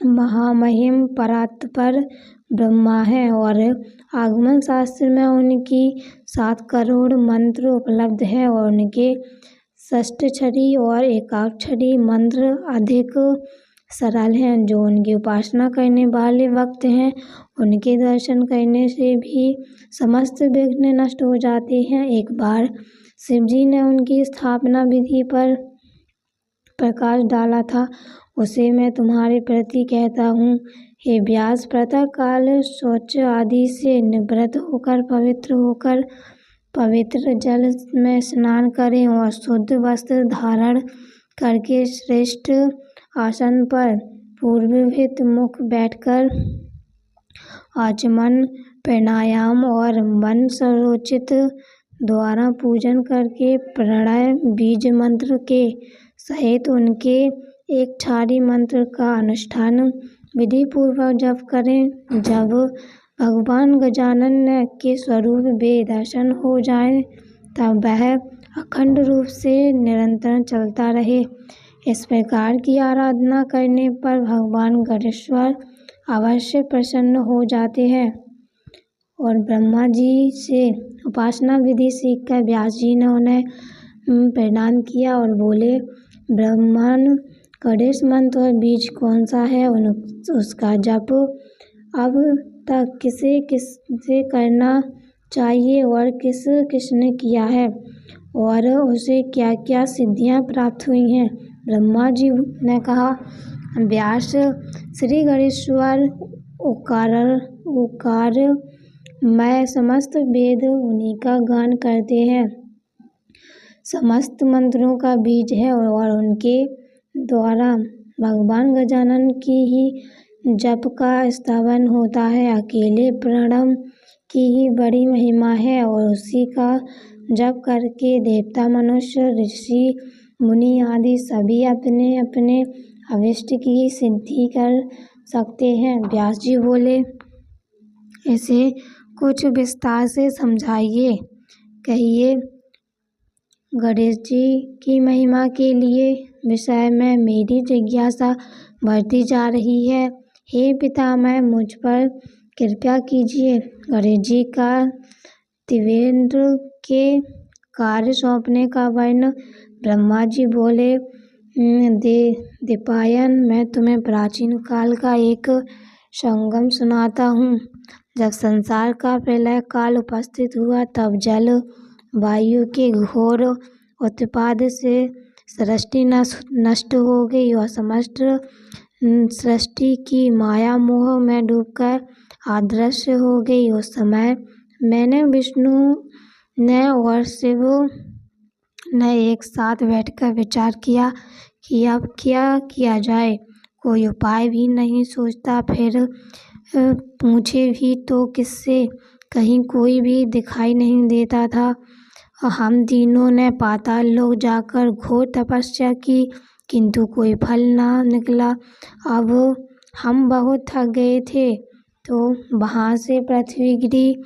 महामहिम परात्पर ब्रह्मा है और आगमन शास्त्र में उनकी 7 करोड़ मंत्र उपलब्ध है और उनके षष्ठक्षरी और एकाक्षरी मंत्र अधिक सरल हैं। जो उनकी उपासना करने वाले भक्त हैं, उनके दर्शन करने से भी समस्त विघ्न नष्ट हो जाते हैं। एक बार शिव जी ने उनकी स्थापना विधि पर प्रकाश डाला था, उसे मैं तुम्हारे प्रति कहता हूँ। हे व्यास, प्रातः काल शौच आदि से निवृत्त होकर पवित्र जल में स्नान करें और शुद्ध वस्त्र धारण करके श्रेष्ठ आसन पर पूर्वभित मुख बैठकर आचमन, प्राणायाम और मन संरोचित द्वारा पूजन करके प्रणय बीज मंत्र के सहित उनके एक क्षारी मंत्र का अनुष्ठान विधि पूर्वक जप करें। जब भगवान गजानन के स्वरूप वे दर्शन हो जाए, तब वह अखंड रूप से निरंतर चलता रहे। इस प्रकार की आराधना करने पर भगवान गणेश्वर अवश्य प्रसन्न हो जाते हैं। और ब्रह्मा जी से उपासना विधि सीखकर व्यास जी ने उन्हें प्रणाम किया और बोले, ब्रह्मन, गणेश मंत्र और बीज कौन सा है, उसका जप अब तक किसे किससे करना चाहिए और किस किसने किया है और उसे क्या क्या सिद्धियां प्राप्त हुई हैं। ब्रह्मा जी ने कहा, व्यास श्री गणेश्वर उकार मैं समस्त वेद उन्हीं का गान करते हैं, समस्त मंत्रों का बीज है और उनके द्वारा भगवान गजानन की ही जप का स्थापन होता है। अकेले प्रणव की ही बड़ी महिमा है और उसी का जप करके देवता, मनुष्य, ऋषि, मुनि आदि सभी अपने अपने अभिष्ट की सिद्धि कर सकते हैं। व्यास जी बोले, इसे कुछ विस्तार से समझाइए, कहिए। गणेश जी की महिमा के लिए विषय में मेरी जिज्ञासा बढ़ती जा रही है। हे पितामह, मुझ पर कृपा कीजिए। गणेश जी का त्रिवेंद्र के कार्य सौंपने का वर्ण। ब्रह्मा जी बोले, दीपायन, मैं तुम्हें प्राचीन काल का एक संगम सुनाता हूँ। जब संसार का प्रलय काल उपस्थित हुआ, तब जल वायु के घोर उत्पाद से सृष्टि नष्ट हो गई और समस्त सृष्टि की माया मोह में डूबकर अदृश्य हो गई। उस समय मैंने, विष्णु ने और शिव ने एक साथ बैठकर विचार किया कि अब क्या किया जाए। कोई उपाय भी नहीं सोचता, फिर पूछे भी तो किससे, कहीं कोई भी दिखाई नहीं देता था। हम तीनों ने पाताल लोक जाकर घोर तपस्या की, किंतु कोई फल ना निकला। अब हम बहुत थक गए थे, तो वहाँ से पृथ्वीगिरी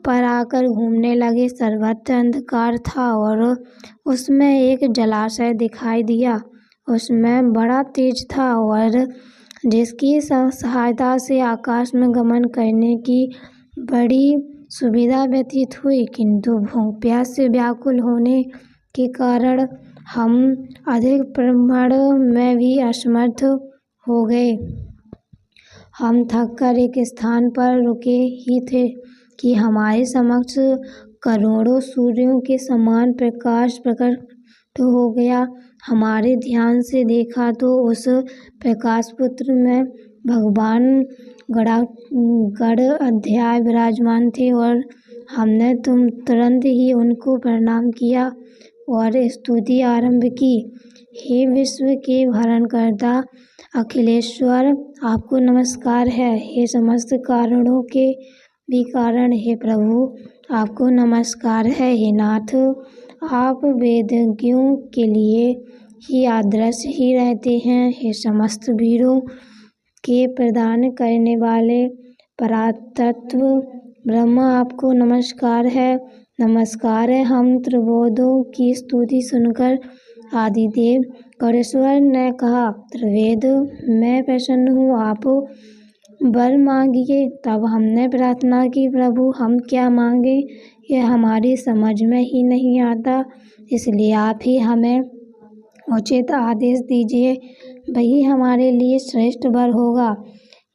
पर आकर घूमने लगे। सर्वत्र अंधकार था और उसमें एक जलाशय दिखाई दिया। उसमें बड़ा तेज था और जिसकी सहायता से आकाश में गमन करने की बड़ी सुविधा व्यतीत हुई, किंतु भूख प्यास से व्याकुल होने के कारण हम अधिक भ्रमण में भी असमर्थ हो गए। हम थक कर एक स्थान पर रुके ही थे कि हमारे समक्ष करोड़ों सूर्यों के समान प्रकाश प्रकट हो गया। हमारे ध्यान से देखा तो उस प्रकाश पुत्र में भगवान गणाध्याय विराजमान थे और हमने तुरंत ही उनको प्रणाम किया और स्तुति आरंभ की। हे विश्व के भरणकर्ता अखिलेश्वर, आपको नमस्कार है। हे समस्त कारणों के भी कारण, हे प्रभु, आपको नमस्कार है। हे नाथ, आप वेदज्ञों के लिए ही अदृश्य ही रहते हैं। हे समस्त वीरों के प्रदान करने वाले परातत्व ब्रह्म, आपको नमस्कार है। नमस्कार है। हम त्रिवेदों की स्तुति सुनकर आदिदेव गणेश्वर ने कहा, त्रिवेद, मैं प्रसन्न हूँ, आप वर मांगिए। तब हमने प्रार्थना की, प्रभु, हम क्या मांगे यह हमारी समझ में ही नहीं आता, इसलिए आप ही हमें उचित आदेश दीजिए, वही हमारे लिए श्रेष्ठ वर होगा।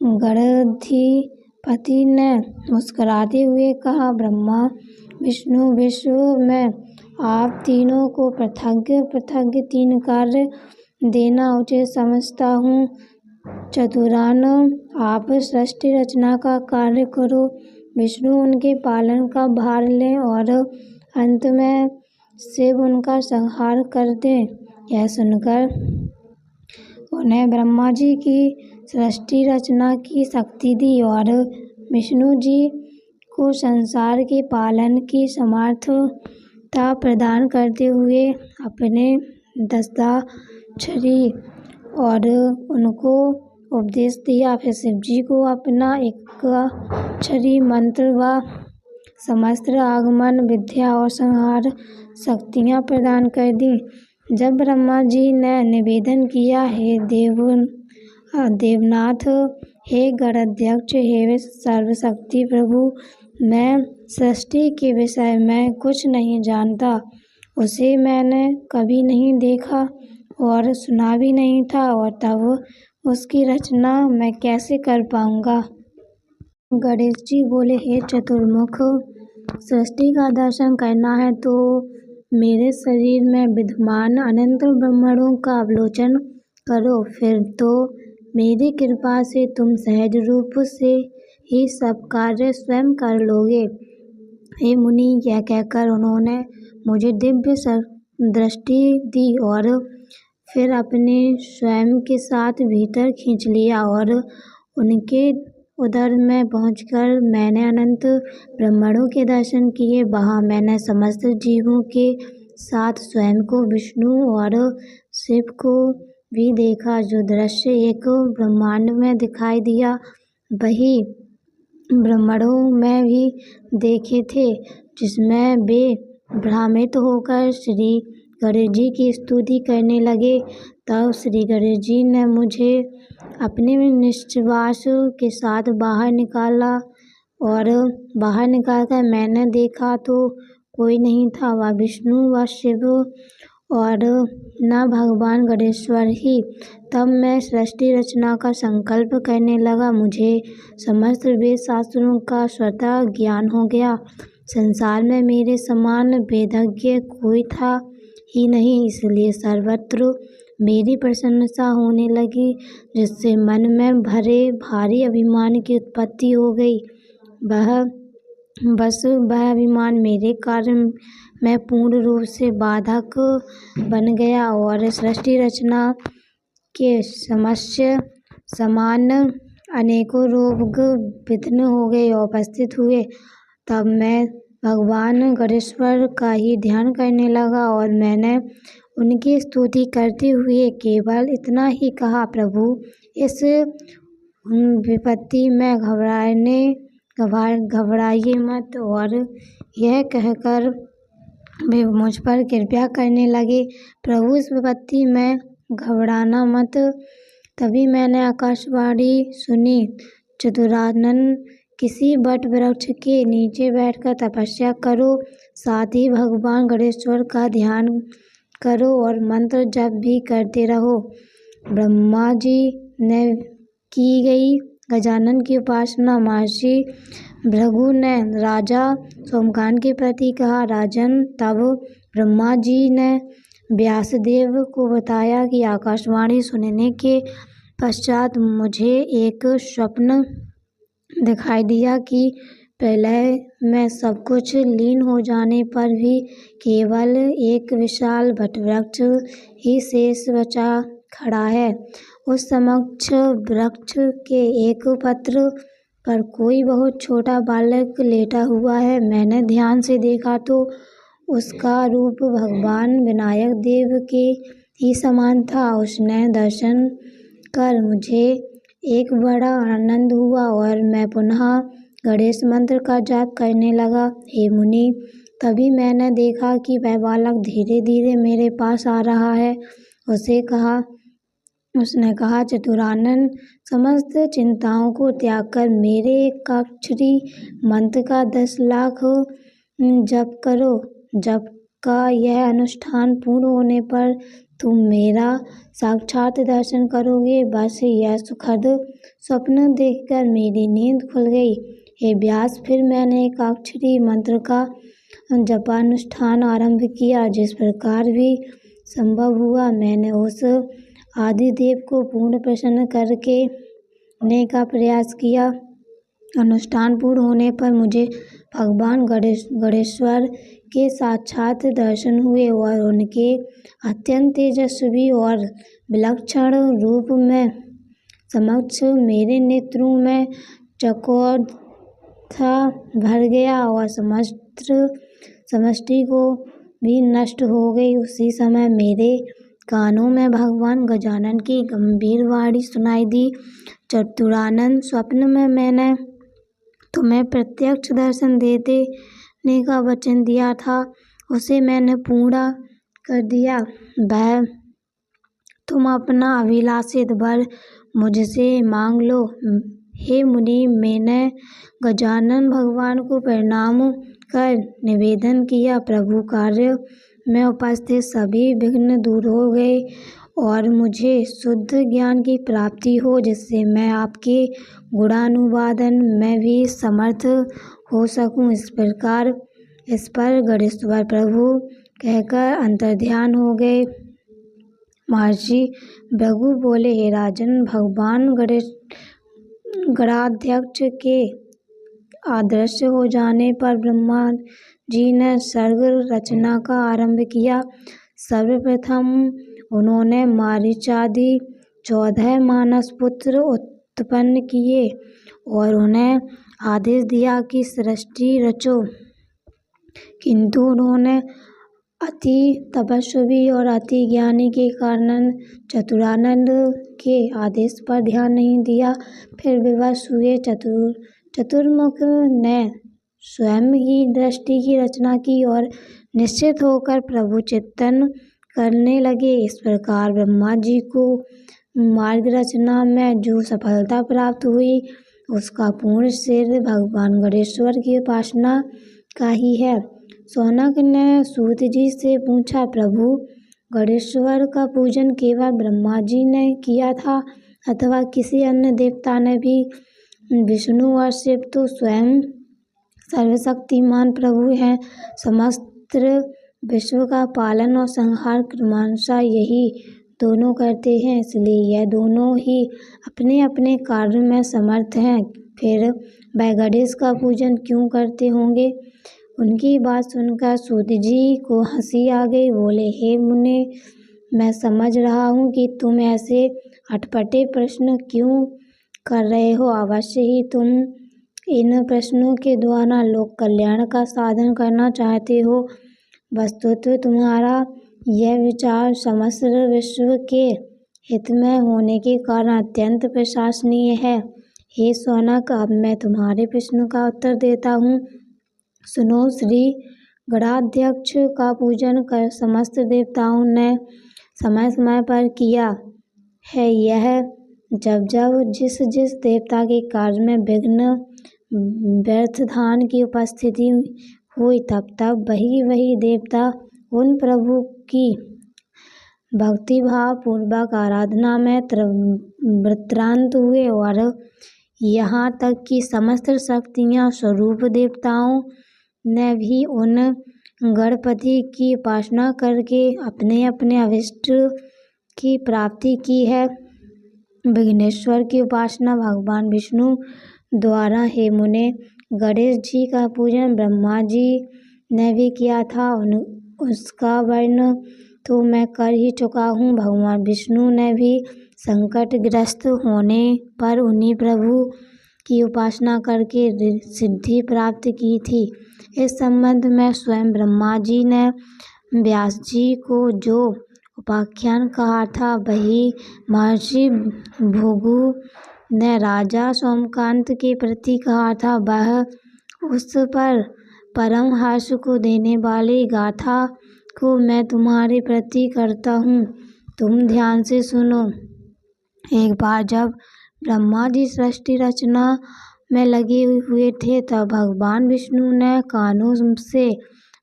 गणाधिपति ने मुस्कुराते हुए कहा, ब्रह्मा, विष्णु, विश्व में आप तीनों को पृथक पृथक 3 कार्य देना उचित समझता हूँ। चतुरान, आप सृष्टि रचना का कार्य करो, विष्णु उनके पालन का भार लें और अंत में शिव उनका संहार कर दें। यह सुनकर उन्हें ब्रह्मा जी की सृष्टि रचना की शक्ति दी और विष्णु जी को संसार के पालन की समर्थता प्रदान करते हुए अपने दस्ताक्षरी और उनको उपदेश दिया। फिर शिव जी को अपना एकाक्षरी मंत्र व समस्त आगमन विद्या और संहार शक्तियाँ प्रदान कर दी। जब ब्रह्मा जी ने निवेदन किया, हे देवनाथ, हे गणाध्यक्ष, हे सर्वशक्ति प्रभु, मैं सृष्टि के विषय में कुछ नहीं जानता, उसे मैंने कभी नहीं देखा और सुना भी नहीं था, और तब उसकी रचना मैं कैसे कर पाऊँगा। गणेश जी बोले, हे चतुर्मुख, सृष्टि का दर्शन करना है तो मेरे शरीर में विद्यमान अनंत ब्रह्मांडों का अवलोकन करो, फिर तो मेरी कृपा से तुम सहज रूप से ही सब कार्य स्वयं कर लोगे। हे मुनि, यह कहकर उन्होंने मुझे दिव्य दृष्टि दी और फिर अपने स्वयं के साथ भीतर खींच लिया और उनके उदर में पहुंचकर मैंने अनंत ब्रह्मांडों के दर्शन किए। वहाँ मैंने समस्त जीवों के साथ स्वयं को, विष्णु और शिव को भी देखा। जो दृश्य एक ब्रह्मांड में दिखाई दिया वही ब्रह्मांडों में भी देखे थे, जिसमें वे भ्रमित होकर श्री गणेश जी की स्तुति करने लगे। तब श्री गणेश जी ने मुझे अपने निश्वास के साथ बाहर निकाला और बाहर निकालकर मैंने देखा तो कोई नहीं था, वह विष्णु व शिव और न भगवान गणेश्वर ही। तब मैं सृष्टि रचना का संकल्प करने लगा। मुझे समस्त वेद शास्त्रों का स्वतः ज्ञान हो गया। संसार में मेरे समान वेदज्ञ कोई था ही नहीं, इसलिए सर्वत्र मेरी प्रशंसा होने लगी, जिससे मन में भरे भारी अभिमान की उत्पत्ति हो गई। वह अभिमान मेरे कार्य में पूर्ण रूप से बाधक बन गया और सृष्टि रचना के समस्या समान अनेकों रोग विघ्न हो गए और उपस्थित हुए। तब मैं भगवान गणेश्वर का ही ध्यान करने लगा और मैंने उनकी स्तुति करते हुए केवल इतना ही कहा, प्रभु, इस विपत्ति में घबराइए मत। और यह कहकर वे मुझ पर कृपा करने लगे, प्रभु, इस विपत्ति में घबराना मत। तभी मैंने आकाशवाणी सुनी, चतुरानन, किसी वट वृक्ष के नीचे बैठकर तपस्या करो, साथ ही भगवान गणेश्वर का ध्यान करो और मंत्र जप भी करते रहो। ब्रह्मा जी ने की गई गजानन की उपासना महर्षि भृगु ने राजा सोमगान के प्रति कहा। राजन, तब ब्रह्मा जी ने व्यासदेव को बताया कि आकाशवाणी सुनने के पश्चात मुझे एक स्वप्न दिखाई दिया कि प्रलय में सब कुछ लीन हो जाने पर भी केवल एक विशाल वटवृक्ष ही शेष बचा खड़ा है। उस समक्ष वृक्ष के एक पत्र पर कोई बहुत छोटा बालक लेटा हुआ है। मैंने ध्यान से देखा तो उसका रूप भगवान विनायक देव के ही समान था। उसने दर्शन कर मुझे एक बड़ा आनंद हुआ और मैं पुनः गणेश मंत्र का जाप करने लगा। हे मुनि, तभी मैंने देखा कि वह बालक धीरे धीरे मेरे पास आ रहा है। उसने कहा, चतुरानन, समस्त चिंताओं को त्याग कर मेरे एकाक्षरी मंत्र का 10 लाख जप करो। जप का यह अनुष्ठान पूर्ण होने पर तुम मेरा साक्षात दर्शन करोगे। बस यह सुखद स्वप्न देखकर मेरी नींद खुल गई। हे व्यास, फिर मैंने एकाक्षरी मंत्र का जपानुष्ठान आरंभ किया। जिस प्रकार भी संभव हुआ मैंने उस आदिदेव को पूर्ण प्रसन्न करने का प्रयास किया। अनुष्ठान पूर्ण होने पर मुझे भगवान गणेश्वर के साक्षात दर्शन हुए और उनके अत्यंत तेजस्वी और विलक्षण रूप में समक्ष मेरे नेत्रों में चकोरता भर गया और समष्टि को भी नष्ट हो गई। उसी समय मेरे कानों में भगवान गजानन की गंभीर वाणी सुनाई दी। चतुरानन, स्वप्न में मैंने तुम्हें प्रत्यक्ष दर्शन देने का वचन दिया था, उसे मैंने पूरा कर दिया। वह तुम अपना अभिलाषित वर मुझसे मांग लो। हे मुनि, मैंने गजानन भगवान को प्रणाम कर निवेदन किया, प्रभु, कार्य में उपस्थित सभी विघ्न दूर हो गए और मुझे शुद्ध ज्ञान की प्राप्ति हो, जिससे मैं आपके गुणानुवादन में भी समर्थ हो सकूं। इस पर गणेश्वर प्रभु कहकर अंतर्ध्यान हो गए। महर्षि भृगु बोले, हे राजन, भगवान गणाध्यक्ष के अदृश्य हो जाने पर ब्रह्मा जी ने सर्ग रचना का आरंभ किया। सर्वप्रथम उन्होंने मारीचादि 14 मानस पुत्र उत्पन्न किए और उन्हें आदेश दिया कि सृष्टि रचो, किंतु उन्होंने अति तपस्वी और अति ज्ञानी के कारण चतुरानंद के आदेश पर ध्यान नहीं दिया। फिर विवश हुए चतुर्मुख ने स्वयं ही दृष्टि की रचना की और निश्चित होकर प्रभु चिंतन करने लगे। इस प्रकार ब्रह्मा जी को मार्ग रचना में जो सफलता प्राप्त हुई, उसका पूर्ण श्रेय भगवान गणेश्वर की उपासना का ही है। शौनक ने सूत जी से पूछा, प्रभु, गणेश्वर का पूजन केवल ब्रह्मा जी ने किया था अथवा किसी अन्य देवता ने भी? विष्णु और शिव तो स्वयं सर्वशक्तिमान प्रभु हैं। समस्त विश्व का पालन और संहार क्रमशः यही दोनों करते हैं, इसलिए यह दोनों ही अपने अपने कार्य में समर्थ हैं। फिर वह गणेश का पूजन क्यों करते होंगे? उनकी बात सुनकर सूत जी को हंसी आ गई। बोले, हे मुने, मैं समझ रहा हूँ कि तुम ऐसे अटपटे प्रश्न क्यों कर रहे हो। अवश्य ही तुम इन प्रश्नों के द्वारा लोक कल्याण का साधन करना चाहते हो। वस्तुतः तुम्हारा यह विचार समस्त विश्व के हित में होने के कारण अत्यंत प्रशंसनीय है। हे शौनक, अब मैं तुम्हारे प्रश्न का उत्तर देता हूँ। सुनो, श्री गणाध्यक्ष का पूजन कर समस्त देवताओं ने समय समय पर किया है। यह जब जब जिस जिस देवता के कार्य में विघ्न व्यर्थधान की उपस्थिति हुई, तब तब वही देवता उन प्रभु की भक्तिभाव पूर्वक आराधना में वृत्रांत हुए और यहाँ तक कि समस्त शक्तियाँ स्वरूप देवताओं ने भी उन गणपति की उपासना करके अपने अपने अभिष्ट की प्राप्ति की है। विघ्नेश्वर की उपासना भगवान विष्णु द्वारा हे मुने, गणेश जी का पूजन ब्रह्मा जी ने भी किया था। उसका वर्णन तो मैं कर ही चुका हूँ। भगवान विष्णु ने भी संकटग्रस्त होने पर उन्हीं प्रभु की उपासना करके सिद्धि प्राप्त की थी। इस संबंध में स्वयं ब्रह्मा जी ने व्यास जी को जो उपाख्यान कहा था, वही महर्षि भृगु ने राजा सोमकांत के प्रति कहा था। वह उस पर परम हर्ष को देने वाली गाथा को मैं तुम्हारे प्रति करता हूँ। तुम ध्यान से सुनो। एक बार जब ब्रह्मा जी सृष्टि रचना में लगे हुए थे, तब भगवान विष्णु ने कानों से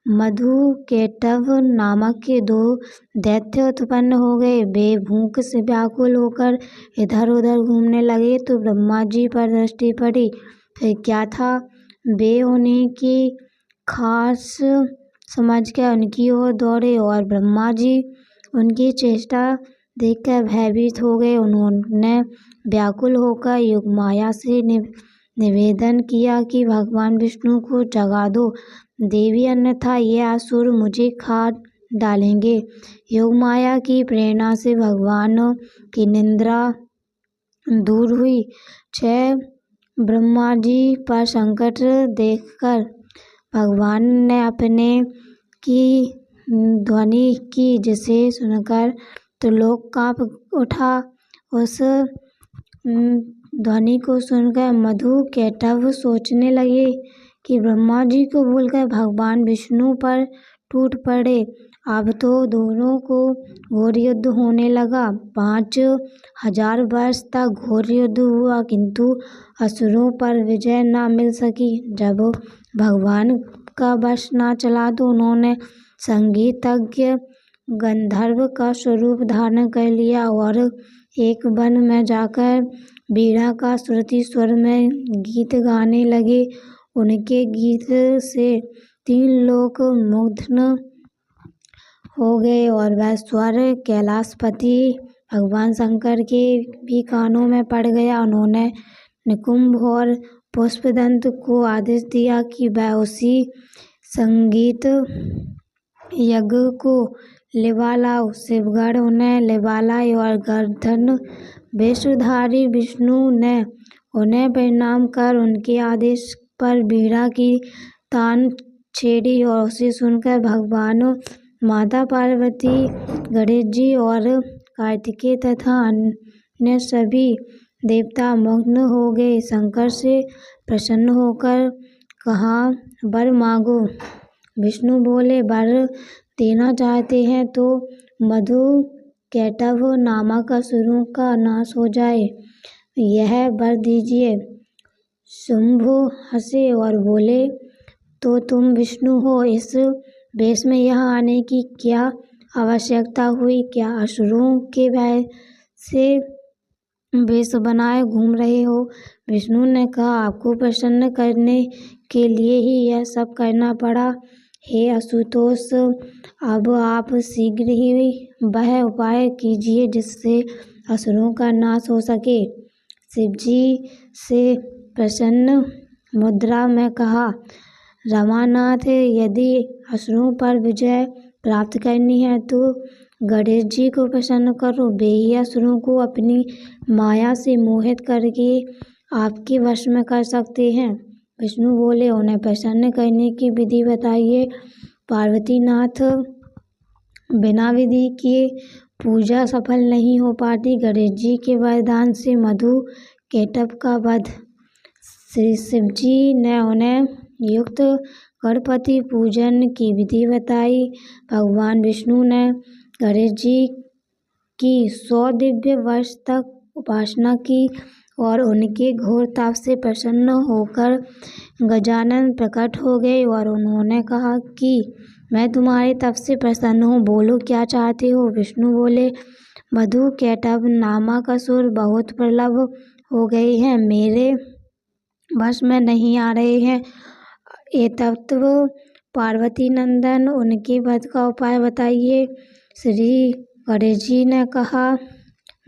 मधु केटव नामक के 2 दैत्य उत्पन्न हो गए। वे भूख से व्याकुल होकर इधर उधर घूमने लगे तो ब्रह्मा जी पर दृष्टि पड़ी। फिर क्या था, वे उन्हीं की खास समझकर उनकी ओर दौड़े और ब्रह्मा जी उनकी चेष्टा देखकर भयभीत हो गए। उन्होंने व्याकुल होकर योगमाया से निवेदन किया कि भगवान विष्णु को जगा दो देवी, अन्यथा ये असुर मुझे खा डालेंगे। योगमाया की प्रेरणा से भगवान की निद्रा दूर हुई। 6 ब्रह्मा जी पर संकट देखकर भगवान ने अपने की ध्वनि की, जिसे सुनकर त्रिलोक कांप उठा। उस ध्वनि को सुनकर मधु केटव सोचने लगे कि ब्रह्मा जी को भूलकर भगवान विष्णु पर टूट पड़े। अब तो दोनों को घोर युद्ध होने लगा। 5000 वर्ष तक घोर युद्ध हुआ, किंतु असुरों पर विजय न मिल सकी। जब भगवान का वश न चला तो उन्होंने संगीतज्ञ गंधर्व का स्वरूप धारण कर लिया और एक वन में जाकर वीणा का श्रुति स्वर में गीत गाने लगे। उनके गीत से 3 लोग मुग्ध हो गए और वह स्वर कैलाशपति भगवान शंकर के भी कानों में पड़ गया। उन्होंने निकुंभ और पुष्पदंत को आदेश दिया कि वह उसी संगीत यज्ञ को लिवा लाओ। शिवगण उन्हें लिवा लाए और गर्दन वेशधारी विष्णु ने उन्हें प्रणाम कर उनके आदेश पर वीणा की तान छेड़ी और उसे सुनकर भगवान माता पार्वती, गणेश जी और कार्तिकेय तथा अन्य सभी देवता मग्न हो गए। शंकर से प्रसन्न होकर कहा, वर मांगो। विष्णु बोले, वर देना चाहते हैं तो मधु कैटभ नामक असुरों का नाश हो जाए, यह वर दीजिए। शुंभ हंसे और बोले, तो तुम विष्णु हो, इस वेश में यहाँ आने की क्या आवश्यकता हुई? क्या असुरों के भय से वेश बनाए घूम रहे हो? विष्णु ने कहा, आपको प्रसन्न करने के लिए ही यह सब करना पड़ा। हे असुतोष, अब आप शीघ्र ही वह उपाय कीजिए जिससे असुरों का नाश हो सके। शिवजी से प्रसन्न मुद्रा में कहा, रमानाथ, यदि असुरों पर विजय प्राप्त करनी है तो गणेश जी को प्रसन्न करो। वे ही असुरों को अपनी माया से मोहित करके आपके वश में कर सकते हैं। विष्णु बोले, उन्हें प्रसन्न करने की विधि बताइए। पार्वतीनाथ, बिना विधि के पूजा सफल नहीं हो पाती। गणेश जी के वरदान से मधु कैटभ का वध। श्री शिवजी ने उन्हें युक्त गणपति पूजन की विधि बताई। भगवान विष्णु ने गणेश जी की 100 दिव्य वर्ष तक उपासना की और उनके घोर ताप से प्रसन्न होकर गजानन प्रकट हो गए और उन्होंने कहा कि मैं तुम्हारे तप से प्रसन्न हूँ, बोलो क्या चाहते हो? विष्णु बोले, मधु कैटभ नामक असुर बहुत प्रबल हो गए हैं, मेरे वश में नहीं आ रहे हैं। ये तत्व पार्वती नंदन, उनके वध का उपाय बताइए। श्री गणेश जी ने कहा,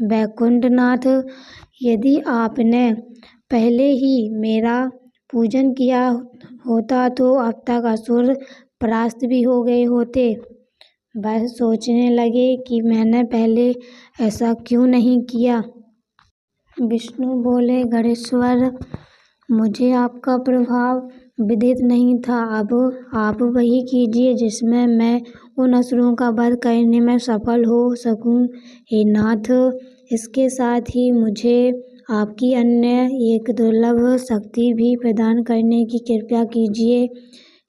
वैकुंठनाथ, यदि आपने पहले ही मेरा पूजन किया होता तो अब तक असुर परास्त भी हो गए होते। वह सोचने लगे कि मैंने पहले ऐसा क्यों नहीं किया। विष्णु बोले, गणेश्वर, मुझे आपका प्रभाव विदित नहीं था। अब आप वही कीजिए जिसमें मैं उन असुरों का वध करने में सफल हो सकूं। हे नाथ, इसके साथ ही मुझे आपकी अन्य एक दुर्लभ शक्ति भी प्रदान करने की कृपा कीजिए।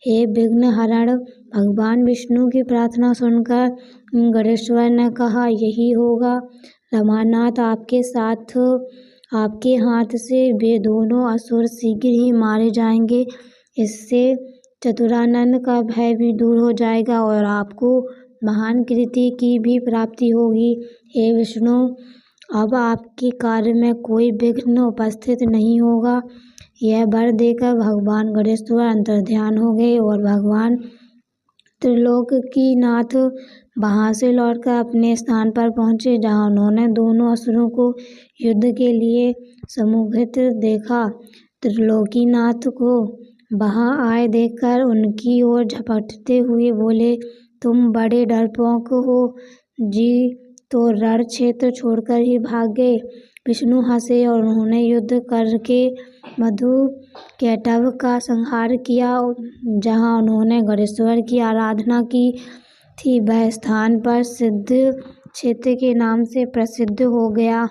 हे विघ्नहरण। भगवान विष्णु की प्रार्थना सुनकर गणेश्वर ने कहा, यही होगा। रमानाथ, आपके साथ आपके हाथ से वे दोनों असुर शीघ्र ही मारे जाएंगे। इससे चतुरानन का भय भी दूर हो जाएगा और आपको महान कृति की भी प्राप्ति होगी। हे विष्णु, अब आपके कार्य में कोई विघ्न उपस्थित नहीं होगा। यह वर देकर भगवान गणेश्वर अंतर्ध्यान हो गए और भगवान त्रिलोक की नाथ वहां से लौटकर अपने स्थान पर पहुंचे, जहां उन्होंने दोनों असुरों को युद्ध के लिए सम्मुखित देखा। त्रिलोकीनाथ को वहां आए देखकर उनकी ओर झपटते हुए बोले, तुम बड़े डरपोक हो जी, तो रण क्षेत्र छोड़कर ही भाग गए। विष्णु हंसे और उन्होंने युद्ध करके मधु कैटभ का संहार किया। जहां उन्होंने गणेश्वर की आराधना की थी, वह स्थान पर सिद्ध क्षेत्र के नाम से प्रसिद्ध हो गया।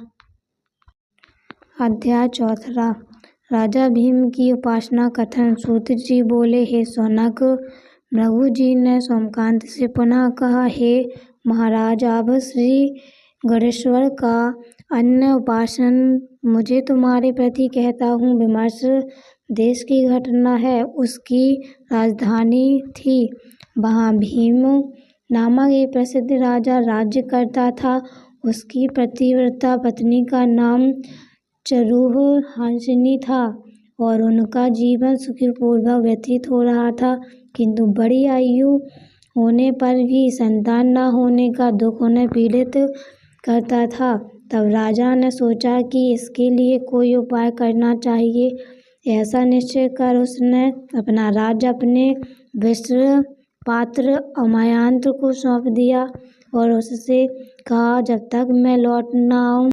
अध्याय 4। राजा भीम की उपासना कथन। सूत जी बोले, हे सौनक, भृगु जी ने सोमकांत से पुनः कहा, हे महाराज, अब श्री गणेश्वर का अन्य उपासन मुझे तुम्हारे प्रति कहता हूँ। विमर्श देश की घटना है। उसकी राजधानी थी। वहाँ भीम नामक एक प्रसिद्ध राजा राज्य करता था। उसकी पतिव्रता पत्नी का नाम चारुहासिनी था और उनका जीवन सुखपूर्वक व्यतीत हो रहा था, किंतु बड़ी आयु होने पर भी संतान न होने का दुख उन्हें पीड़ित करता था। तब राजा ने सोचा कि इसके लिए कोई उपाय करना चाहिए। ऐसा निश्चय कर उसने अपना राज्य अपने विश्व पात्र अमायांत को सौंप दिया और उससे कहा, जब तक मैं लौट न आऊं